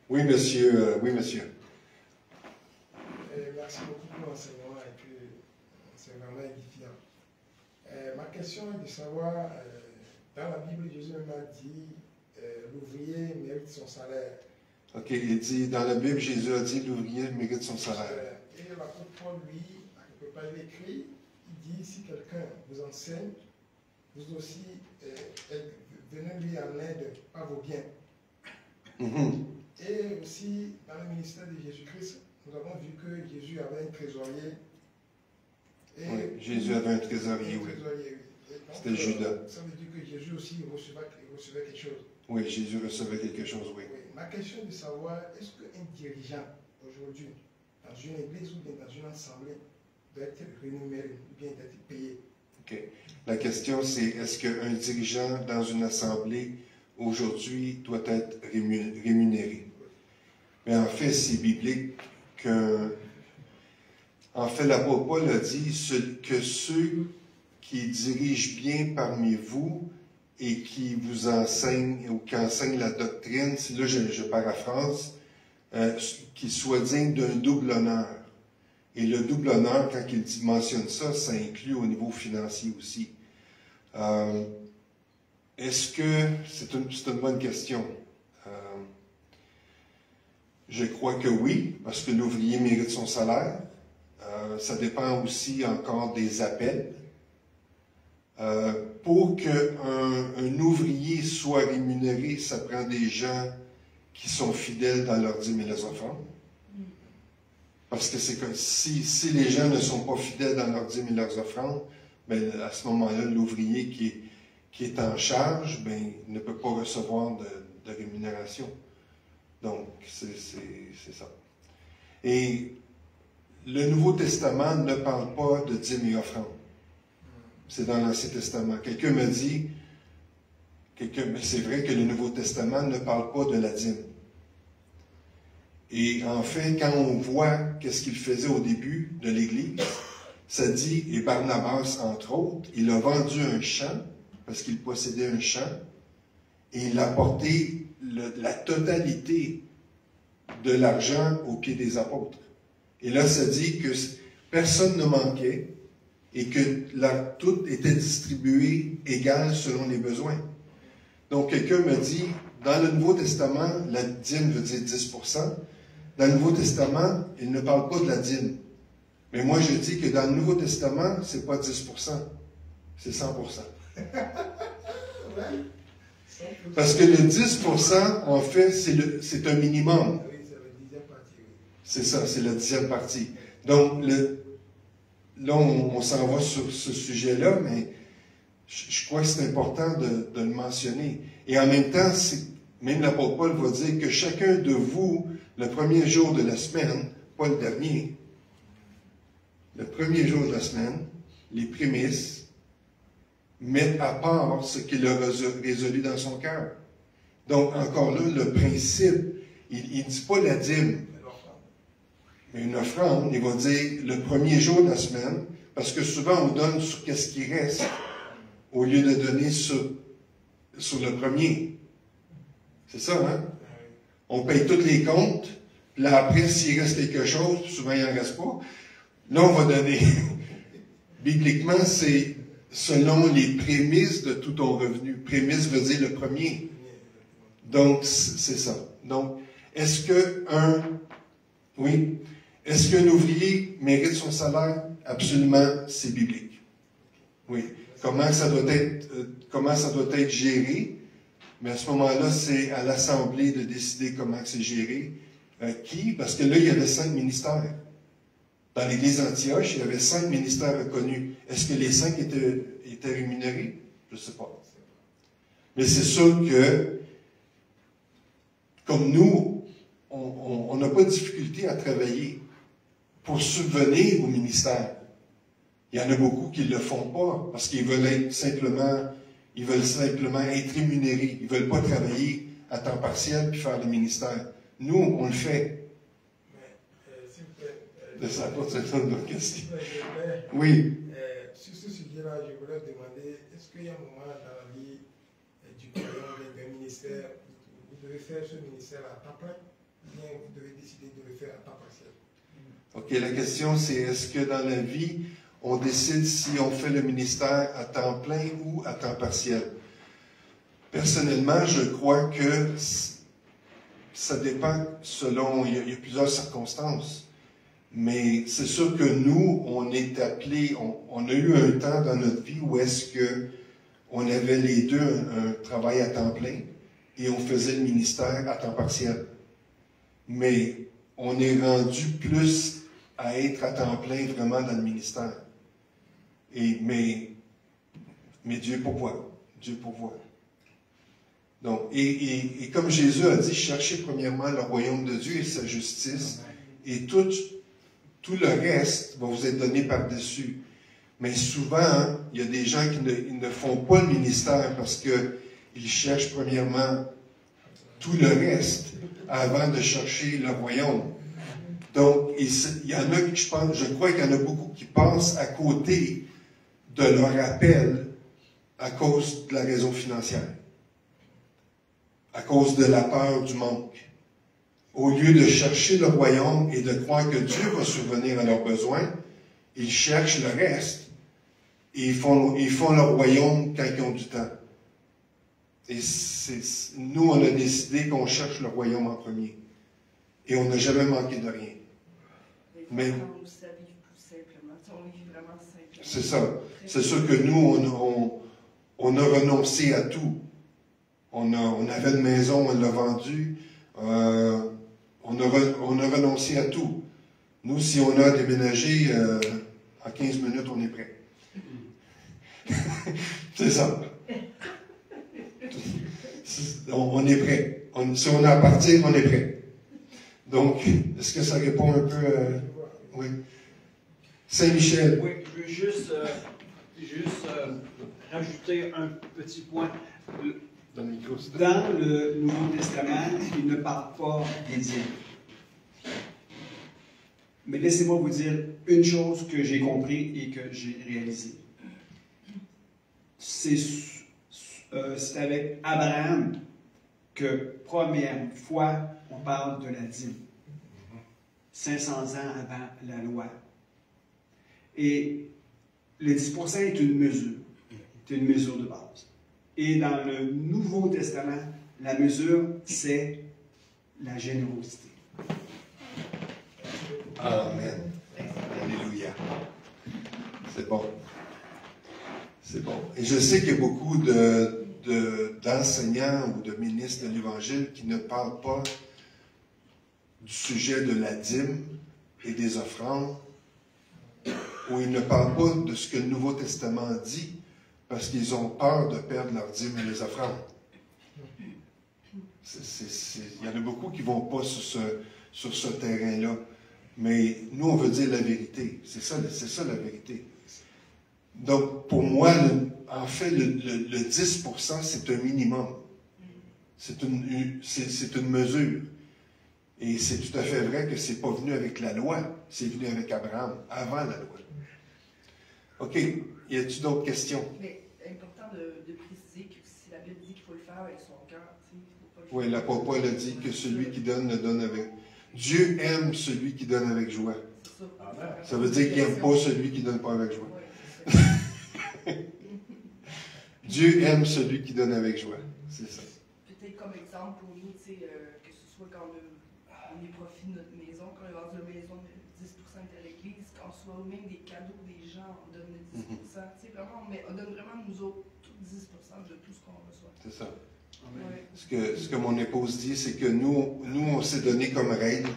Oui, monsieur. Oui, monsieur. Merci beaucoup pour l'enseignement et puis c'est vraiment édifiant. Ma question est de savoir, dans la Bible, Jésus m'a dit l'ouvrier mérite son salaire. OK, il dit, dans la Bible, Jésus a dit l'ouvrier mérite son salaire. Et l'apôtre Paul, lui, à quelque part, il écrit, il dit, si quelqu'un vous enseigne, vous aussi, venez lui en aide à vos biens. Et aussi, dans le ministère de Jésus-Christ, nous avons vu que Jésus avait un trésorier. Et oui, Jésus avait un trésorier, oui. C'était Judas. Ça veut dire que Jésus aussi recevait quelque chose. Oui, Jésus recevait quelque chose, oui. Ma question est de savoir, est-ce qu'un dirigeant, aujourd'hui, dans une église ou bien dans une assemblée, doit être rémunéré ou bien doit être payé? OK. La question, c'est est-ce qu'un dirigeant dans une assemblée, aujourd'hui, doit être rémunéré? Mais en fait, c'est biblique que... En fait, l'apôtre Paul a dit que ceux qui dirigent bien parmi vous et qui vous enseignent ou qui enseignent la doctrine, là je paraphrase, qu'ils soient dignes d'un double honneur. Et le double honneur, quand il mentionne ça, ça inclut au niveau financier aussi. Est-ce que, c'est une bonne question. Je crois que oui, parce que l'ouvrier mérite son salaire. Ça dépend aussi encore des appels. Pour qu'un ouvrier soit rémunéré, ça prend des gens qui sont fidèles dans leurs dîmes et leurs offrandes. Parce que c'est comme si les gens ne sont pas fidèles dans leurs dîmes et leurs offrandes, ben, à ce moment-là, l'ouvrier qui est en charge, ben, ne peut pas recevoir de rémunération. Donc, c'est ça. Et le Nouveau Testament ne parle pas de dîmes et offrandes. C'est dans l'Ancien Testament. Quelqu'un me dit, mais c'est vrai que le Nouveau Testament ne parle pas de la dîme. Et en fait, quand on voit qu'est-ce qu'il faisait au début de l'Église, ça dit, et Barnabas, entre autres, il a vendu un champ, parce qu'il possédait un champ, et il a porté la totalité de l'argent aux pieds des apôtres. Et là, ça dit que personne ne manquait et que tout était distribué égal selon les besoins. Donc, quelqu'un me dit, dans le Nouveau Testament, la dîme veut dire 10%. Dans le Nouveau Testament, il ne parle pas de la dîme. Mais moi, je dis que dans le Nouveau Testament, c'est pas 10%, c'est 100%. Parce que le 10%, en fait, c'est un minimum. C'est ça, c'est la 10e partie. Donc, là, on s'en va sur ce sujet-là, mais je crois que c'est important de le mentionner. Et en même temps, même l'apôtre Paul va dire que chacun de vous, le premier jour de la semaine, pas le dernier, le premier jour de la semaine, les prémices, met à part ce qu'il a résolu dans son cœur. Donc, encore là, le principe, il ne dit pas la dîme, mais une offrande, il va dire le premier jour de la semaine, parce que souvent on donne sur qu'est-ce qui reste, au lieu de donner sur le premier. C'est ça, hein? On paye tous les comptes, là après, s'il reste quelque chose, souvent il n'en reste pas, là on va donner. Bibliquement, c'est selon les prémices de tout ton revenu. Prémisse veut dire le premier. Donc, c'est ça. Donc, est-ce qu'un ouvrier mérite son salaire? Absolument, c'est biblique. Oui. Comment ça doit être géré? Mais à ce moment-là, c'est à l'Assemblée de décider comment c'est géré. Qui? Parce que là, il y avait 5 ministères. Dans l'Église d'Antioche, il y avait 5 ministères reconnus. Est-ce que les 5 étaient rémunérés? Je ne sais pas. Mais c'est sûr que, comme nous, on n'a pas de difficulté à travailler pour subvenir au ministère. Il y en a beaucoup qui ne le font pas parce qu'ils veulent simplement être rémunérés. Ils ne veulent pas travailler à temps partiel puis faire le ministère. Nous, on le fait. Ça n'a pas de sens de question. Oui. Sur ce sujet-là, je voulais demander, est-ce qu'il y a un moment dans la vie du croyant d'un ministère, vous devez faire ce ministère à temps plein, ou bien vous devez décider de le faire à temps partiel? OK, la question c'est, est-ce que dans la vie, on décide si on fait le ministère à temps plein ou à temps partiel? Personnellement, je crois que ça dépend selon, il y a plusieurs circonstances. Mais c'est sûr que nous, on est appelés, on a eu un temps dans notre vie où est-ce que on avait les deux un travail à temps plein et on faisait le ministère à temps partiel. Mais on est rendu plus à être à temps plein vraiment dans le ministère. Mais Dieu pourvoit. Dieu pourvoit. Donc, et comme Jésus a dit, cherchez premièrement le royaume de Dieu et sa justice, et tout le reste va vous être donné par-dessus. Mais souvent, il y a des gens qui ne font pas le ministère parce qu'ils cherchent premièrement tout le reste avant de chercher le royaume. Donc, il y en a, je crois qu'il y en a beaucoup qui passent à côté de leur appel à cause de la raison financière, à cause de la peur du manque. Au lieu de chercher le royaume et de croire que Dieu va subvenir à leurs besoins, ils cherchent le reste et ils font le royaume quand ils ont du temps. Et nous, on a décidé qu'on cherche le royaume en premier. Et on n'a jamais manqué de rien. Mais c'est ça. C'est sûr que nous, on a renoncé à tout. On avait une maison, on l'a vendue. On a renoncé à tout. Nous, si on a déménagé, en 15 minutes, on est prêt. C'est ça. On est prêt. Si on a à partir, on est prêt. Donc, est-ce que ça répond un peu... oui. Saint-Michel. Oui, je veux juste rajouter un petit point. Dans le Nouveau Testament, il ne parle pas des dîmes. Mais laissez-moi vous dire une chose que j'ai compris et que j'ai réalisée. C'est avec Abraham que, première fois, on parle de la dîme. 500 ans avant la loi. Et le 10% est une mesure. C'est une mesure de base. Et dans le Nouveau Testament, la mesure, c'est la générosité. Amen. Alléluia. C'est bon. C'est bon. Et je sais qu'il y a beaucoup d'enseignants ou de ministres de l'Évangile qui ne parlent pas du sujet de la dîme et des offrandes où ils ne parlent pas de ce que le Nouveau Testament dit, parce qu'ils ont peur de perdre leurs dîmes et les offrandes. Il y en a beaucoup qui ne vont pas sur ce terrain-là. Mais nous, on veut dire la vérité. C'est ça la vérité. Donc, pour moi, en fait, le 10%, c'est un minimum. C'est une mesure. Et c'est tout à fait vrai que ce n'est pas venu avec la loi, c'est venu avec Abraham, avant la loi. OK. Y a-t-il d'autres questions? Mais c'est important de préciser que si la Bible dit qu'il faut le faire avec son cœur, il ne faut pas le faire. Oui, l'apôtre Paul a dit que celui qui donne, le donne avec... Dieu aime celui qui donne avec joie. C'est ça. Ça veut dire qu'il n'aime pas celui qui ne donne pas avec joie. Ouais, c'est ça. Dieu aime celui qui donne avec joie. C'est ça. Peut-être comme exemple pour nous, que ce soit quand on est profit de notre maison, quand on est vendu la maison, 10% est à l'église, quand on soit même des cadeaux des gens, on donne 10%. Vraiment, mais on donne vraiment nous autres tout 10% de tout ce qu'on reçoit. C'est ça. Ouais. Ce que mon épouse dit, c'est que nous on s'est donné comme règle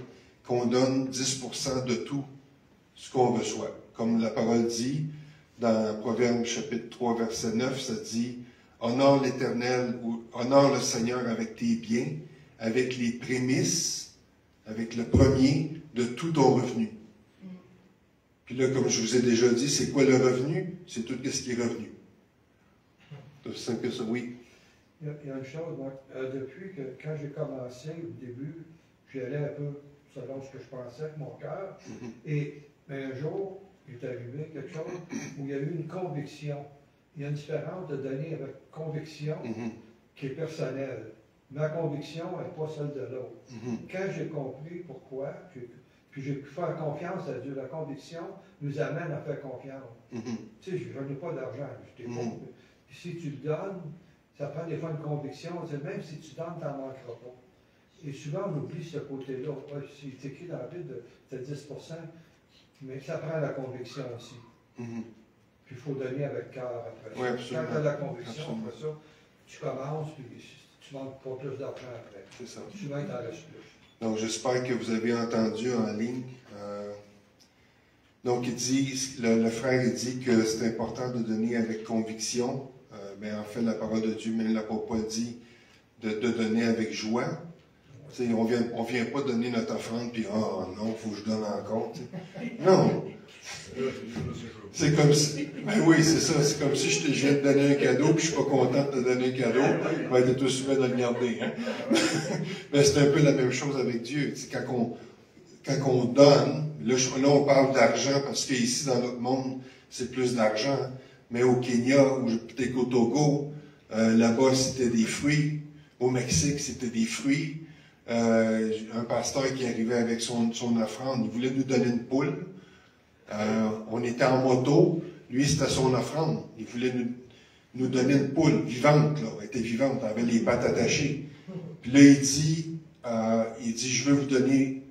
qu'on donne 10% de tout ce qu'on reçoit. Comme la parole dit, dans Proverbes chapitre 3, verset 9, ça dit « Honore l'Éternel ou honore le Seigneur avec tes biens, avec les prémices, avec le premier de tout ton revenu. » Puis là, comme je vous ai déjà dit, c'est quoi le revenu? C'est tout ce qui est revenu. C'est aussi simple que ça, oui. Il y a une chose, moi, depuis que quand j'ai commencé au début, j'y allais un peu selon ce que je pensais avec mon cœur. Et un jour, il est arrivé quelque chose où il y a eu une conviction. Il y a une différence de donner avec conviction qui est personnelle. Ma conviction n'est pas celle de l'autre. Quand j'ai compris pourquoi, puis j'ai pu faire confiance à Dieu, la conviction nous amène à faire confiance. Tu sais, je n'ai pas d'argent, j'étais pauvre. Si tu le donnes, ça prend des fois une conviction, même si tu donnes, tu n'en manqueras pas. Et souvent, on oublie ce côté-là. C'est écrit dans la Bible, c'est 10%, mais ça prend la conviction aussi. Puis il faut donner avec cœur après. Oui, quand tu as la conviction, après ça, tu commences, puis tu ne manques pas plus d'argent après. C'est ça. Souvent, il t'en reste plus. Donc, j'espère que vous avez entendu en ligne. Donc, il dit, le frère, il dit que c'est important de donner avec conviction. En fait, la parole de Dieu, même l'apôtre Paul dit de donner avec joie. T'sais, on vient pas donner notre offrande, puis oh non, il faut que je donne encore. T'sais. Non. C'est comme si. Ben oui, c'est ça. C'est comme si je viens de donner un cadeau, puis je suis pas content de te donner un cadeau. Je vais être tout souvent de le garder. Hein? Mais c'est un peu la même chose avec Dieu. Quand on donne, là on parle d'argent, parce qu'ici, dans notre monde, c'est plus d'argent. Mais au Kenya, ou peut-être au Togo, là-bas, c'était des fruits. Au Mexique, c'était des fruits. Un pasteur qui arrivait avec son offrande, il voulait nous donner une poule. On était en moto, lui c'était son offrande. Il voulait nous donner une poule vivante, là. Elle était vivante, elle avait les pattes attachées. Puis là, il dit, je veux vous donner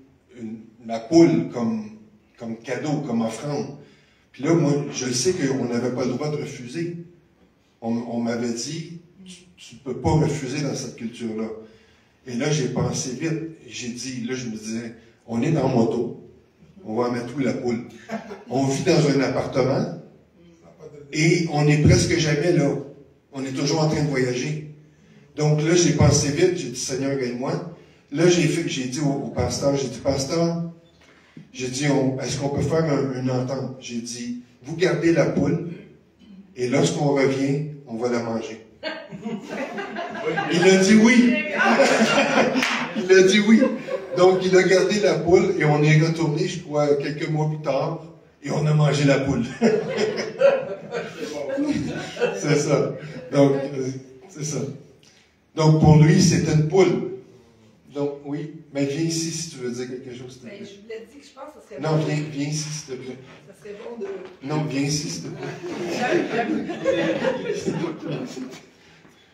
la poule comme cadeau, comme offrande. Puis là, moi, je sais qu'on n'avait pas le droit de refuser. On m'avait dit, tu ne peux pas refuser dans cette culture-là. Et là, j'ai pensé vite. J'ai dit, là, je me disais, on est dans moto. On va en mettre où la poule? On vit dans un appartement et on n'est presque jamais là. On est toujours en train de voyager. Donc là, j'ai pensé vite. J'ai dit, Seigneur, aide-moi. Là, j'ai dit au pasteur, j'ai dit, pasteur, j'ai dit, est-ce qu'on peut faire une entente? J'ai dit, vous gardez la poule et lorsqu'on revient, on va la manger. Il a dit oui. Il a dit oui. Donc, il a gardé la poule et on est retourné, je crois, quelques mois plus tard et on a mangé la poule. C'est ça. Donc, c'est ça. Donc, pour lui, c'est une poule. Donc, oui. Mais viens ici si tu veux dire quelque chose, s'il te plaît. Je vous l'ai dit que je pense que ça serait Non, bon. viens ici, s'il te plaît. Ça serait bon de. Non, viens ici, s'il te plaît.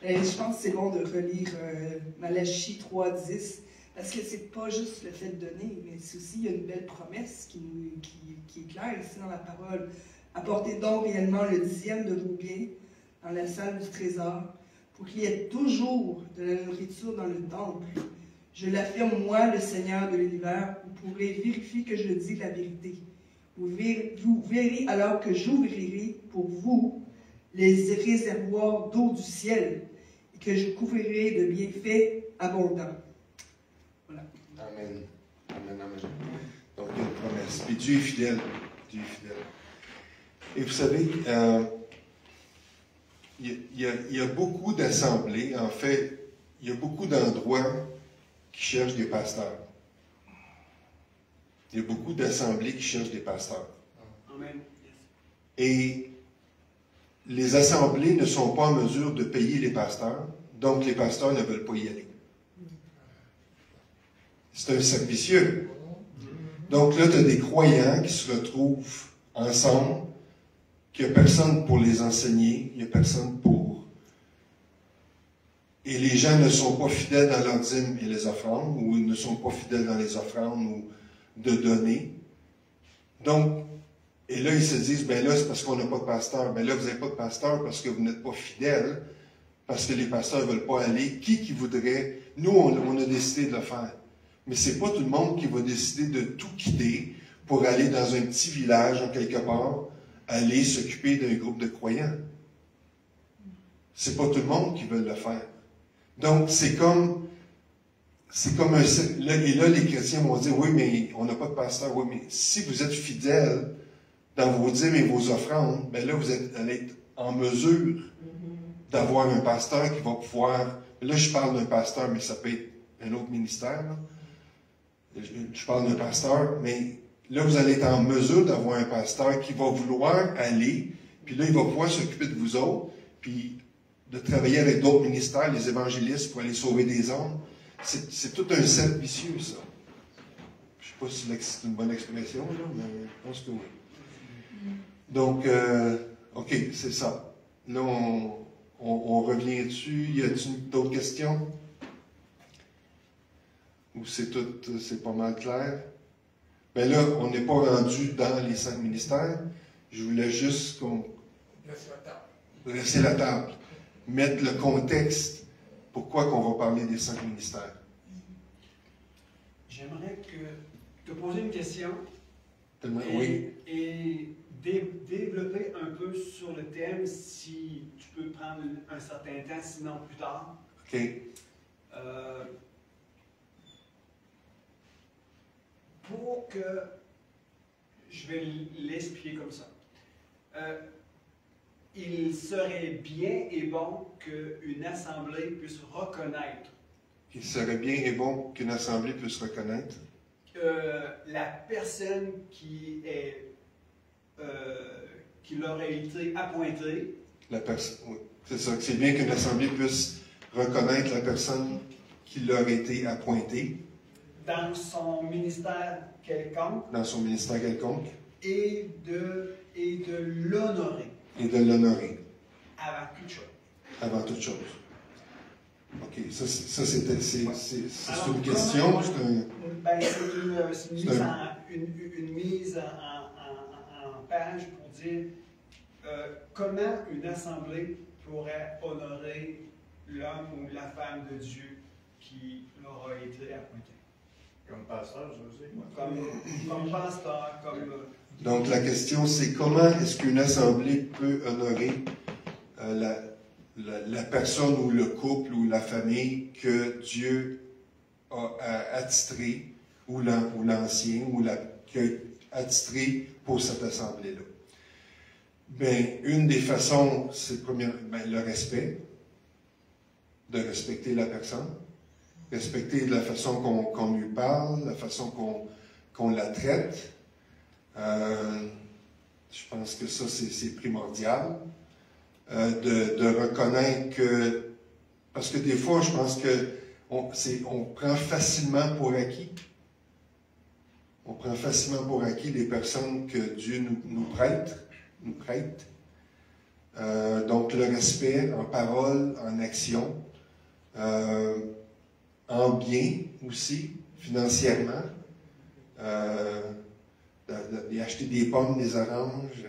Je pense que c'est bon de relire Malachie 3:10, parce que c'est pas juste le fait de donner, mais c'est aussi, il y a une belle promesse qui est claire ici dans la parole. Apportez donc réellement le 10e de vos biens dans la salle du trésor, pour qu'il y ait toujours de la nourriture dans le temple. Je l'affirme, moi, le Seigneur de l'univers, vous pourrez vérifier que je dis la vérité. Vous verrez alors que j'ouvrirai pour vous les réservoirs d'eau du ciel et que je couvrirai de bienfaits abondants. Voilà. Amen. Amen, amen. Donc, il y a une promesse. Puis Dieu est fidèle. Dieu est fidèle. Et vous savez, il y a beaucoup d'assemblées, en fait, il y a beaucoup d'endroits qui cherchent des pasteurs. Il y a beaucoup d'assemblées qui cherchent des pasteurs. Amen. Et les assemblées ne sont pas en mesure de payer les pasteurs, donc les pasteurs ne veulent pas y aller. C'est un cercle vicieux. Donc là, tu as des croyants qui se retrouvent ensemble, qu'il n'y a personne pour les enseigner, il n'y a personne pour... Et les gens ne sont pas fidèles dans leurs dîmes et les offrandes, ou ne sont pas fidèles dans les offrandes ou de donner. Donc, et là, ils se disent, ben là, c'est parce qu'on n'a pas de pasteur. Ben là, vous n'avez pas de pasteur parce que vous n'êtes pas fidèles, parce que les pasteurs ne veulent pas aller. Qui voudrait? Nous, on a décidé de le faire. Mais c'est pas tout le monde qui va décider de tout quitter pour aller dans un petit village, en quelque part, aller s'occuper d'un groupe de croyants. C'est pas tout le monde qui veut le faire. Donc, c'est comme un... Et là, les chrétiens vont dire, oui, mais on n'a pas de pasteur. Oui, mais si vous êtes fidèles dans vos dîmes et vos offrandes, ben là, vous allez être en mesure d'avoir un pasteur qui va pouvoir... Là, je parle d'un pasteur, mais ça peut être un autre ministère. Là. Je parle d'un pasteur, mais là, vous allez être en mesure d'avoir un pasteur qui va vouloir aller, puis là, il va pouvoir s'occuper de vous autres, puis de travailler avec d'autres ministères, les évangélistes, pour aller sauver des âmes. C'est tout un cercle vicieux, ça. Je ne sais pas si c'est une bonne expression, là, mais je pense que oui. Donc, OK, c'est ça. Là, on revient dessus. Y a-t-il d'autres questions? Ou c'est pas mal clair? Bien là, on n'est pas rendu dans les 5 ministères. Je voulais juste qu'on... Dresser la table. Mettre le contexte. Pourquoi qu'on va parler des 5 ministères? J'aimerais te poser une question et développer un peu sur le thème si tu peux prendre un certain temps, sinon plus tard. OK. Pour que je vais l'expliquer comme ça. Il serait bien et bon qu'une assemblée puisse reconnaître. Il serait bien et bon qu'une assemblée puisse reconnaître. La personne qui leur a été appointée. Oui. C'est ça. C'est bien qu'une assemblée puisse reconnaître la personne qui leur a été appointée. Dans son ministère quelconque. Dans son ministère quelconque. Et de l'honorer. Et de l'honorer. Avant toute chose. Avant toute chose. OK. Ça c'est une question. C'est une mise en page pour dire comment une assemblée pourrait honorer l'homme ou la femme de Dieu qui leur a été appointé. Comme pasteur, je veux dire. Comme pasteur, comme... Donc, la question, c'est comment est-ce qu'une assemblée peut honorer la personne ou le couple ou la famille que Dieu a attitré, ou l'ancien, qui a attitré pour cette assemblée-là? Bien, une des façons, c'est le respect, de respecter la personne. Respecter la façon qu'on lui parle, la façon qu'on la traite. Je pense que ça, c'est primordial. De reconnaître que... Parce que des fois, je pense qu'on prend facilement pour acquis. On prend facilement pour acquis les personnes que Dieu nous prête. Donc, le respect en parole, en action. En bien aussi, financièrement, d'acheter des pommes, des oranges,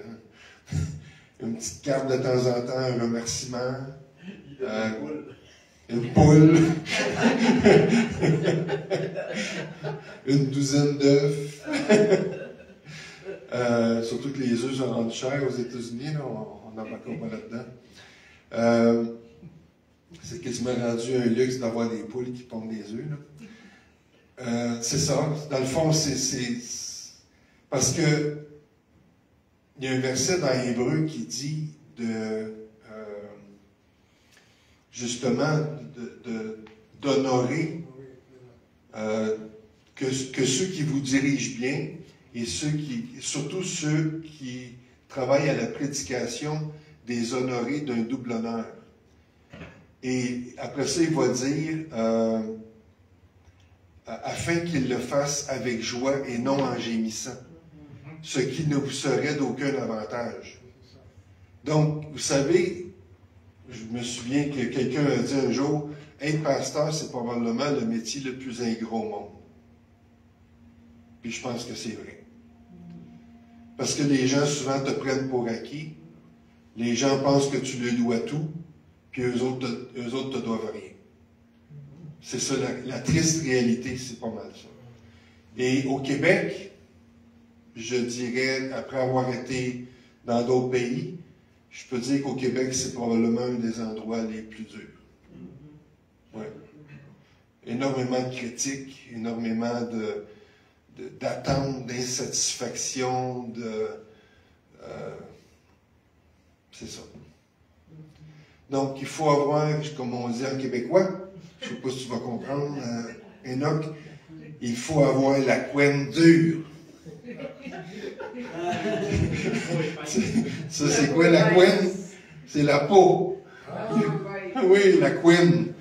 une petite carte de temps en temps, un remerciement, une poule, une douzaine d'œufs. Surtout que les œufs sont rendus chers aux États-Unis, là, on n'embarquera pas là-dedans. C'est quasiment rendu un luxe d'avoir des poules qui pondent des œufs. C'est ça. Dans le fond, c'est parce que il y a un verset dans Hébreu qui dit justement d'honorer que ceux qui vous dirigent bien et surtout ceux qui travaillent à la prédication, des honorer d'un double honneur. Et après ça, il va dire afin qu'ils le fassent avec joie et non en gémissant, ce qui ne vous serait d'aucun avantage. Donc, vous savez, je me souviens que quelqu'un a dit un jour, être pasteur, c'est probablement le métier le plus ingrat au monde. Puis je pense que c'est vrai. Parce que les gens souvent te prennent pour acquis, les gens pensent que tu leur dois tout, puis eux autres te doivent rien. C'est ça, la triste réalité, c'est pas mal ça. Et au Québec, je dirais, après avoir été dans d'autres pays, je peux dire qu'au Québec, c'est probablement un des endroits les plus durs. Ouais. Énormément de critiques, énormément d'attentes, d'insatisfaction, c'est ça. Donc, il faut avoir, comme on dit en québécois, je ne sais pas si tu vas comprendre, Enoch, il faut avoir la couenne dure. Ça, c'est quoi la couenne? C'est la peau. Oui, la couenne.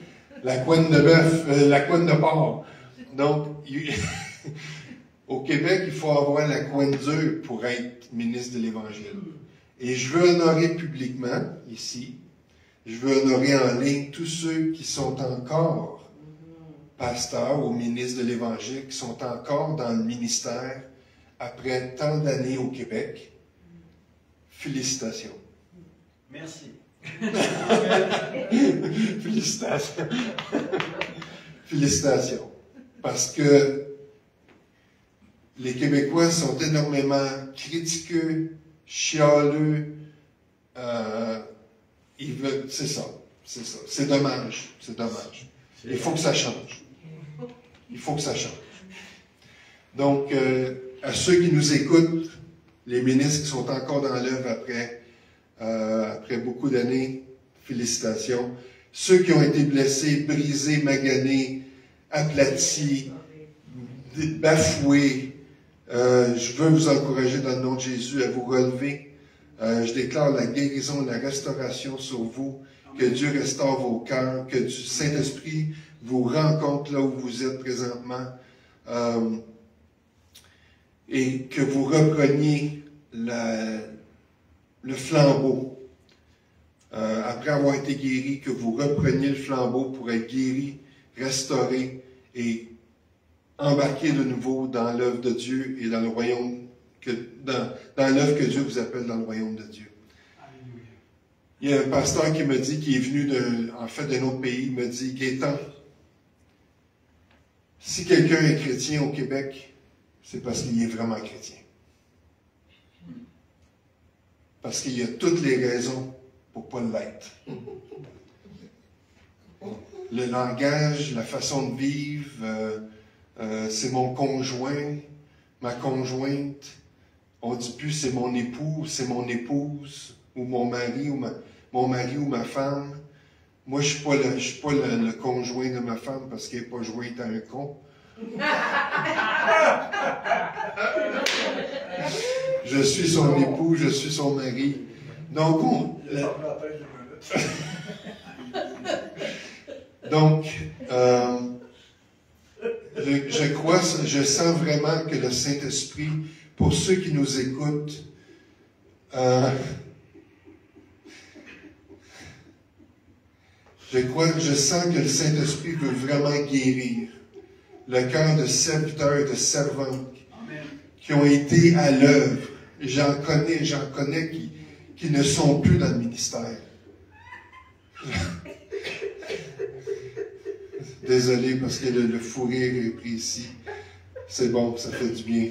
La couenne de bœuf, la couenne de porc. Donc, au Québec, il faut avoir la couenne dure pour être ministre de l'Évangile. Et je veux honorer publiquement, ici, je veux honorer en ligne tous ceux qui sont encore pasteurs ou ministres de l'Évangile, qui sont encore dans le ministère après tant d'années au Québec. Félicitations. Merci. Félicitations. Félicitations. Parce que les Québécois sont énormément critiqueux, chialeux. Ils veulent, c'est ça. C'est dommage. C'est dommage. Il faut que ça change. Il faut que ça change. Donc, à ceux qui nous écoutent, les ministres qui sont encore dans l'œuvre après beaucoup d'années, félicitations. Ceux qui ont été blessés, brisés, maganés, aplatis, bafoués, je veux vous encourager dans le nom de Jésus à vous relever. Je déclare la guérison, la restauration sur vous, que Dieu restaure vos cœurs, que du Saint-Esprit vous rencontre là où vous êtes présentement, et que vous repreniez le flambeau. Après avoir été guéri, que vous repreniez le flambeau pour être guéri, restauré et embarqué de nouveau dans l'œuvre de Dieu et dans le royaume, dans l'œuvre que Dieu vous appelle dans le royaume de Dieu. Alléluia. Il y a un pasteur qui me dit, qui est venu d'un autre pays, il me dit, Gaétan, si quelqu'un est chrétien au Québec, c'est parce qu'il est vraiment chrétien. Parce qu'il y a toutes les raisons pour ne pas l'être. Le langage, la façon de vivre, c'est mon conjoint, ma conjointe. On ne dit plus c'est mon époux, c'est mon épouse, ou mon mari, ou ma femme. Moi, je ne suis pas le conjoint de ma femme parce qu'elle n'est pas jointe à un con. Je suis son époux, je suis son mari. Donc, je crois, je sens vraiment que le Saint-Esprit, pour ceux qui nous écoutent, je sens que le Saint-Esprit veut vraiment guérir le cœur de serviteurs et de servantes qui ont été à l'œuvre. J'en connais qui ne sont plus dans le ministère. Désolé parce que le fou rire est pris ici. C'est bon, ça fait du bien.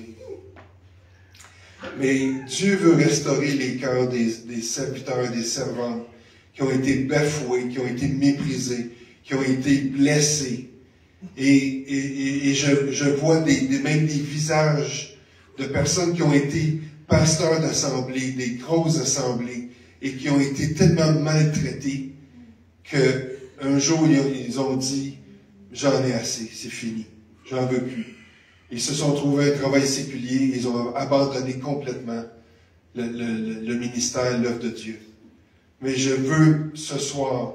Mais Dieu veut restaurer les cœurs des serviteurs et des servantes qui ont été bafoués, qui ont été méprisés, qui ont été blessés. Et je vois même des visages de personnes qui ont été pasteurs d'assemblée, des grosses assemblées, et qui ont été tellement maltraités qu'un jour ils ont dit « J'en ai assez, c'est fini, j'en veux plus ». Ils se sont trouvés un travail séculier, ils ont abandonné complètement le ministère, l'œuvre de Dieu. Mais je veux, ce soir,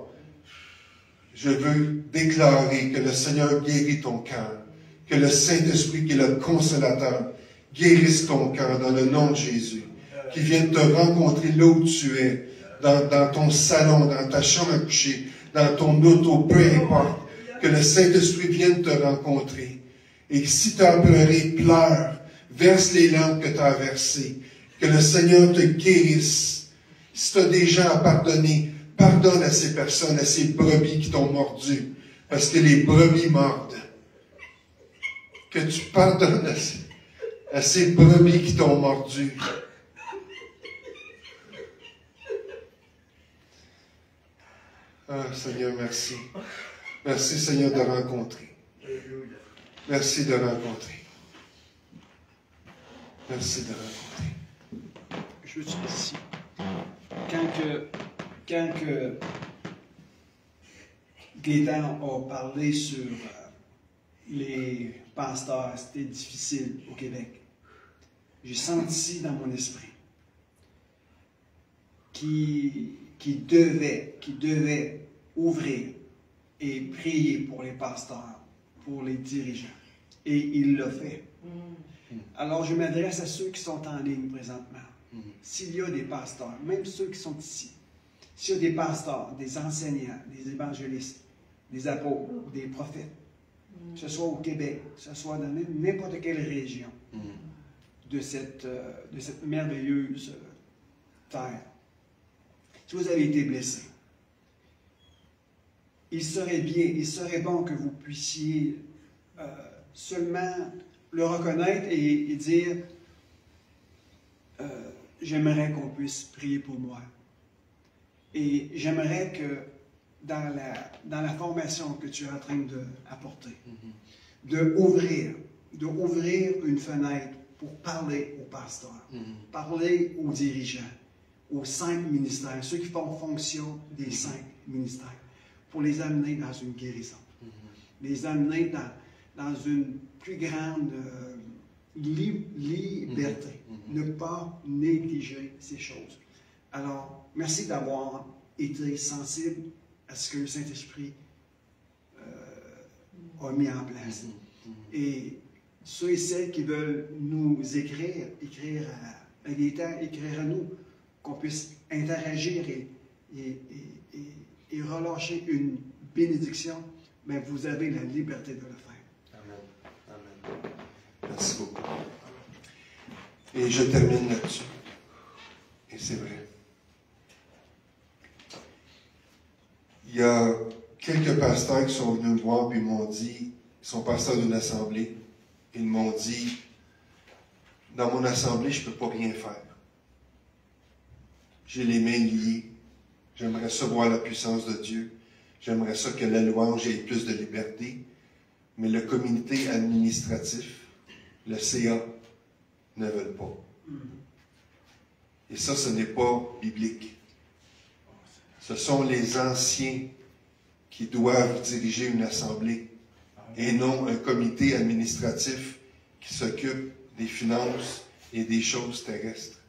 je veux déclarer que le Seigneur guérit ton cœur, que le Saint-Esprit, qui est le consolateur, guérisse ton cœur dans le nom de Jésus, qui vienne te rencontrer là où tu es, dans ton salon, dans ta chambre à coucher, dans ton auto, peu importe, que le Saint-Esprit vienne te rencontrer. Et si tu as pleuré, pleure, verse les larmes que tu as versées, que le Seigneur te guérisse. Si tu as des gens à pardonner, pardonne à ces personnes, à ces brebis qui t'ont mordu, parce que les brebis mordent. Que tu pardonnes à ces brebis qui t'ont mordu. Ah, Seigneur, merci. Merci, Seigneur, de rencontrer. Merci de rencontrer. Merci de rencontrer. Je veux dire ici, quand Gaétan a parlé sur les pasteurs, c'était difficile au Québec, j'ai senti dans mon esprit qu'il devait ouvrir et prier pour les pasteurs, pour les dirigeants. Et il l'a fait. Alors, je m'adresse à ceux qui sont en ligne présentement. S'il y a des pasteurs, même ceux qui sont ici, s'il y a des pasteurs, des enseignants, des évangélistes, des apôtres, des prophètes, que ce soit au Québec, que ce soit dans n'importe quelle région de cette merveilleuse terre, si vous avez été blessé, il serait bon que vous puissiez seulement le reconnaître et dire j'aimerais qu'on puisse prier pour moi. Et j'aimerais que dans la formation que tu es en train d'apporter, d'ouvrir une fenêtre pour parler aux pasteurs, parler aux dirigeants, aux 5 ministères, ceux qui font fonction des 5 ministères, pour les amener dans une guérison, les amener dans une plus grande liberté, ne pas négliger ces choses. Alors, merci d'avoir été sensible à ce que le Saint-Esprit a mis en place. Et ceux et celles qui veulent nous écrire à Gaétan, écrire à nous, qu'on puisse interagir et relâcher une bénédiction, mais vous avez la liberté de le faire. Amen. Amen. Merci beaucoup. Et je termine là-dessus. Et c'est vrai. Il y a quelques pasteurs qui sont venus me voir et m'ont dit, ils sont pasteurs d'une assemblée, ils m'ont dit, dans mon assemblée, je ne peux pas rien faire. J'ai les mains liées. J'aimerais ça voir la puissance de Dieu. J'aimerais ça que la louange ait plus de liberté. Mais le comité administratif, le CA, ne veulent pas. Et ça, ce n'est pas biblique. Ce sont les anciens qui doivent diriger une assemblée et non un comité administratif qui s'occupe des finances et des choses terrestres.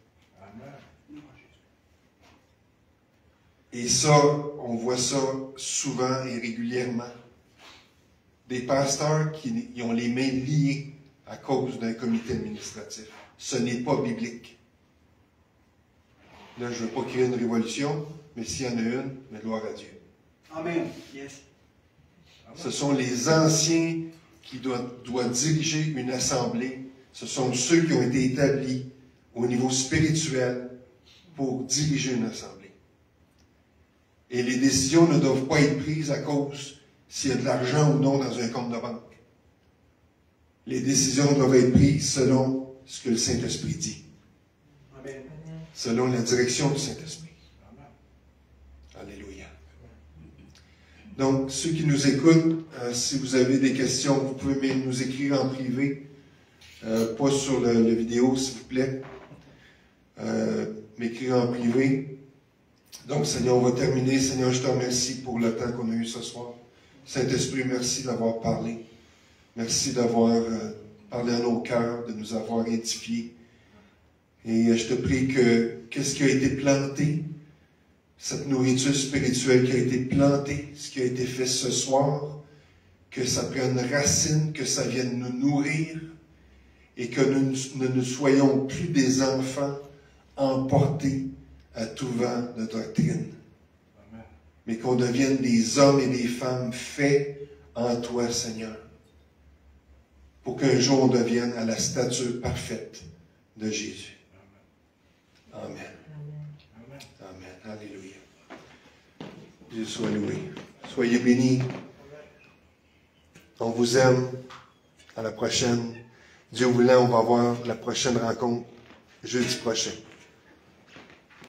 Et ça, on voit ça souvent et régulièrement. Des pasteurs qui ont les mains liées à cause d'un comité administratif. Ce n'est pas biblique. Là, je ne veux pas créer une révolution, mais s'il y en a une, mais gloire à Dieu. Amen. Yes. Ce sont les anciens qui doivent diriger une assemblée. Ce sont ceux qui ont été établis au niveau spirituel pour diriger une assemblée. Et les décisions ne doivent pas être prises à cause s'il y a de l'argent ou non dans un compte de banque. Les décisions doivent être prises selon ce que le Saint-Esprit dit. selon la direction du Saint-Esprit. Alléluia. Donc, ceux qui nous écoutent, si vous avez des questions, vous pouvez même nous écrire en privé, pas sur la vidéo, s'il vous plaît, m'écrire en privé. Donc, Seigneur, on va terminer. Seigneur, je te remercie pour le temps qu'on a eu ce soir. Saint-Esprit, merci d'avoir parlé. Merci d'avoir parlé à nos cœurs, de nous avoir édifiés. Et je te prie que qu'est-ce qui a été planté, cette nourriture spirituelle qui a été plantée, ce qui a été fait ce soir, que ça prenne racine, que ça vienne nous nourrir et que nous ne soyons plus des enfants emportés à tout vent de doctrine. Amen. Mais qu'on devienne des hommes et des femmes faits en toi, Seigneur, pour qu'un jour on devienne à la stature parfaite de Jésus. Amen. Amen. Amen. Alléluia. Dieu soit loué. Soyez bénis. On vous aime. À la prochaine. Dieu voulant, on va voir la prochaine rencontre jeudi prochain.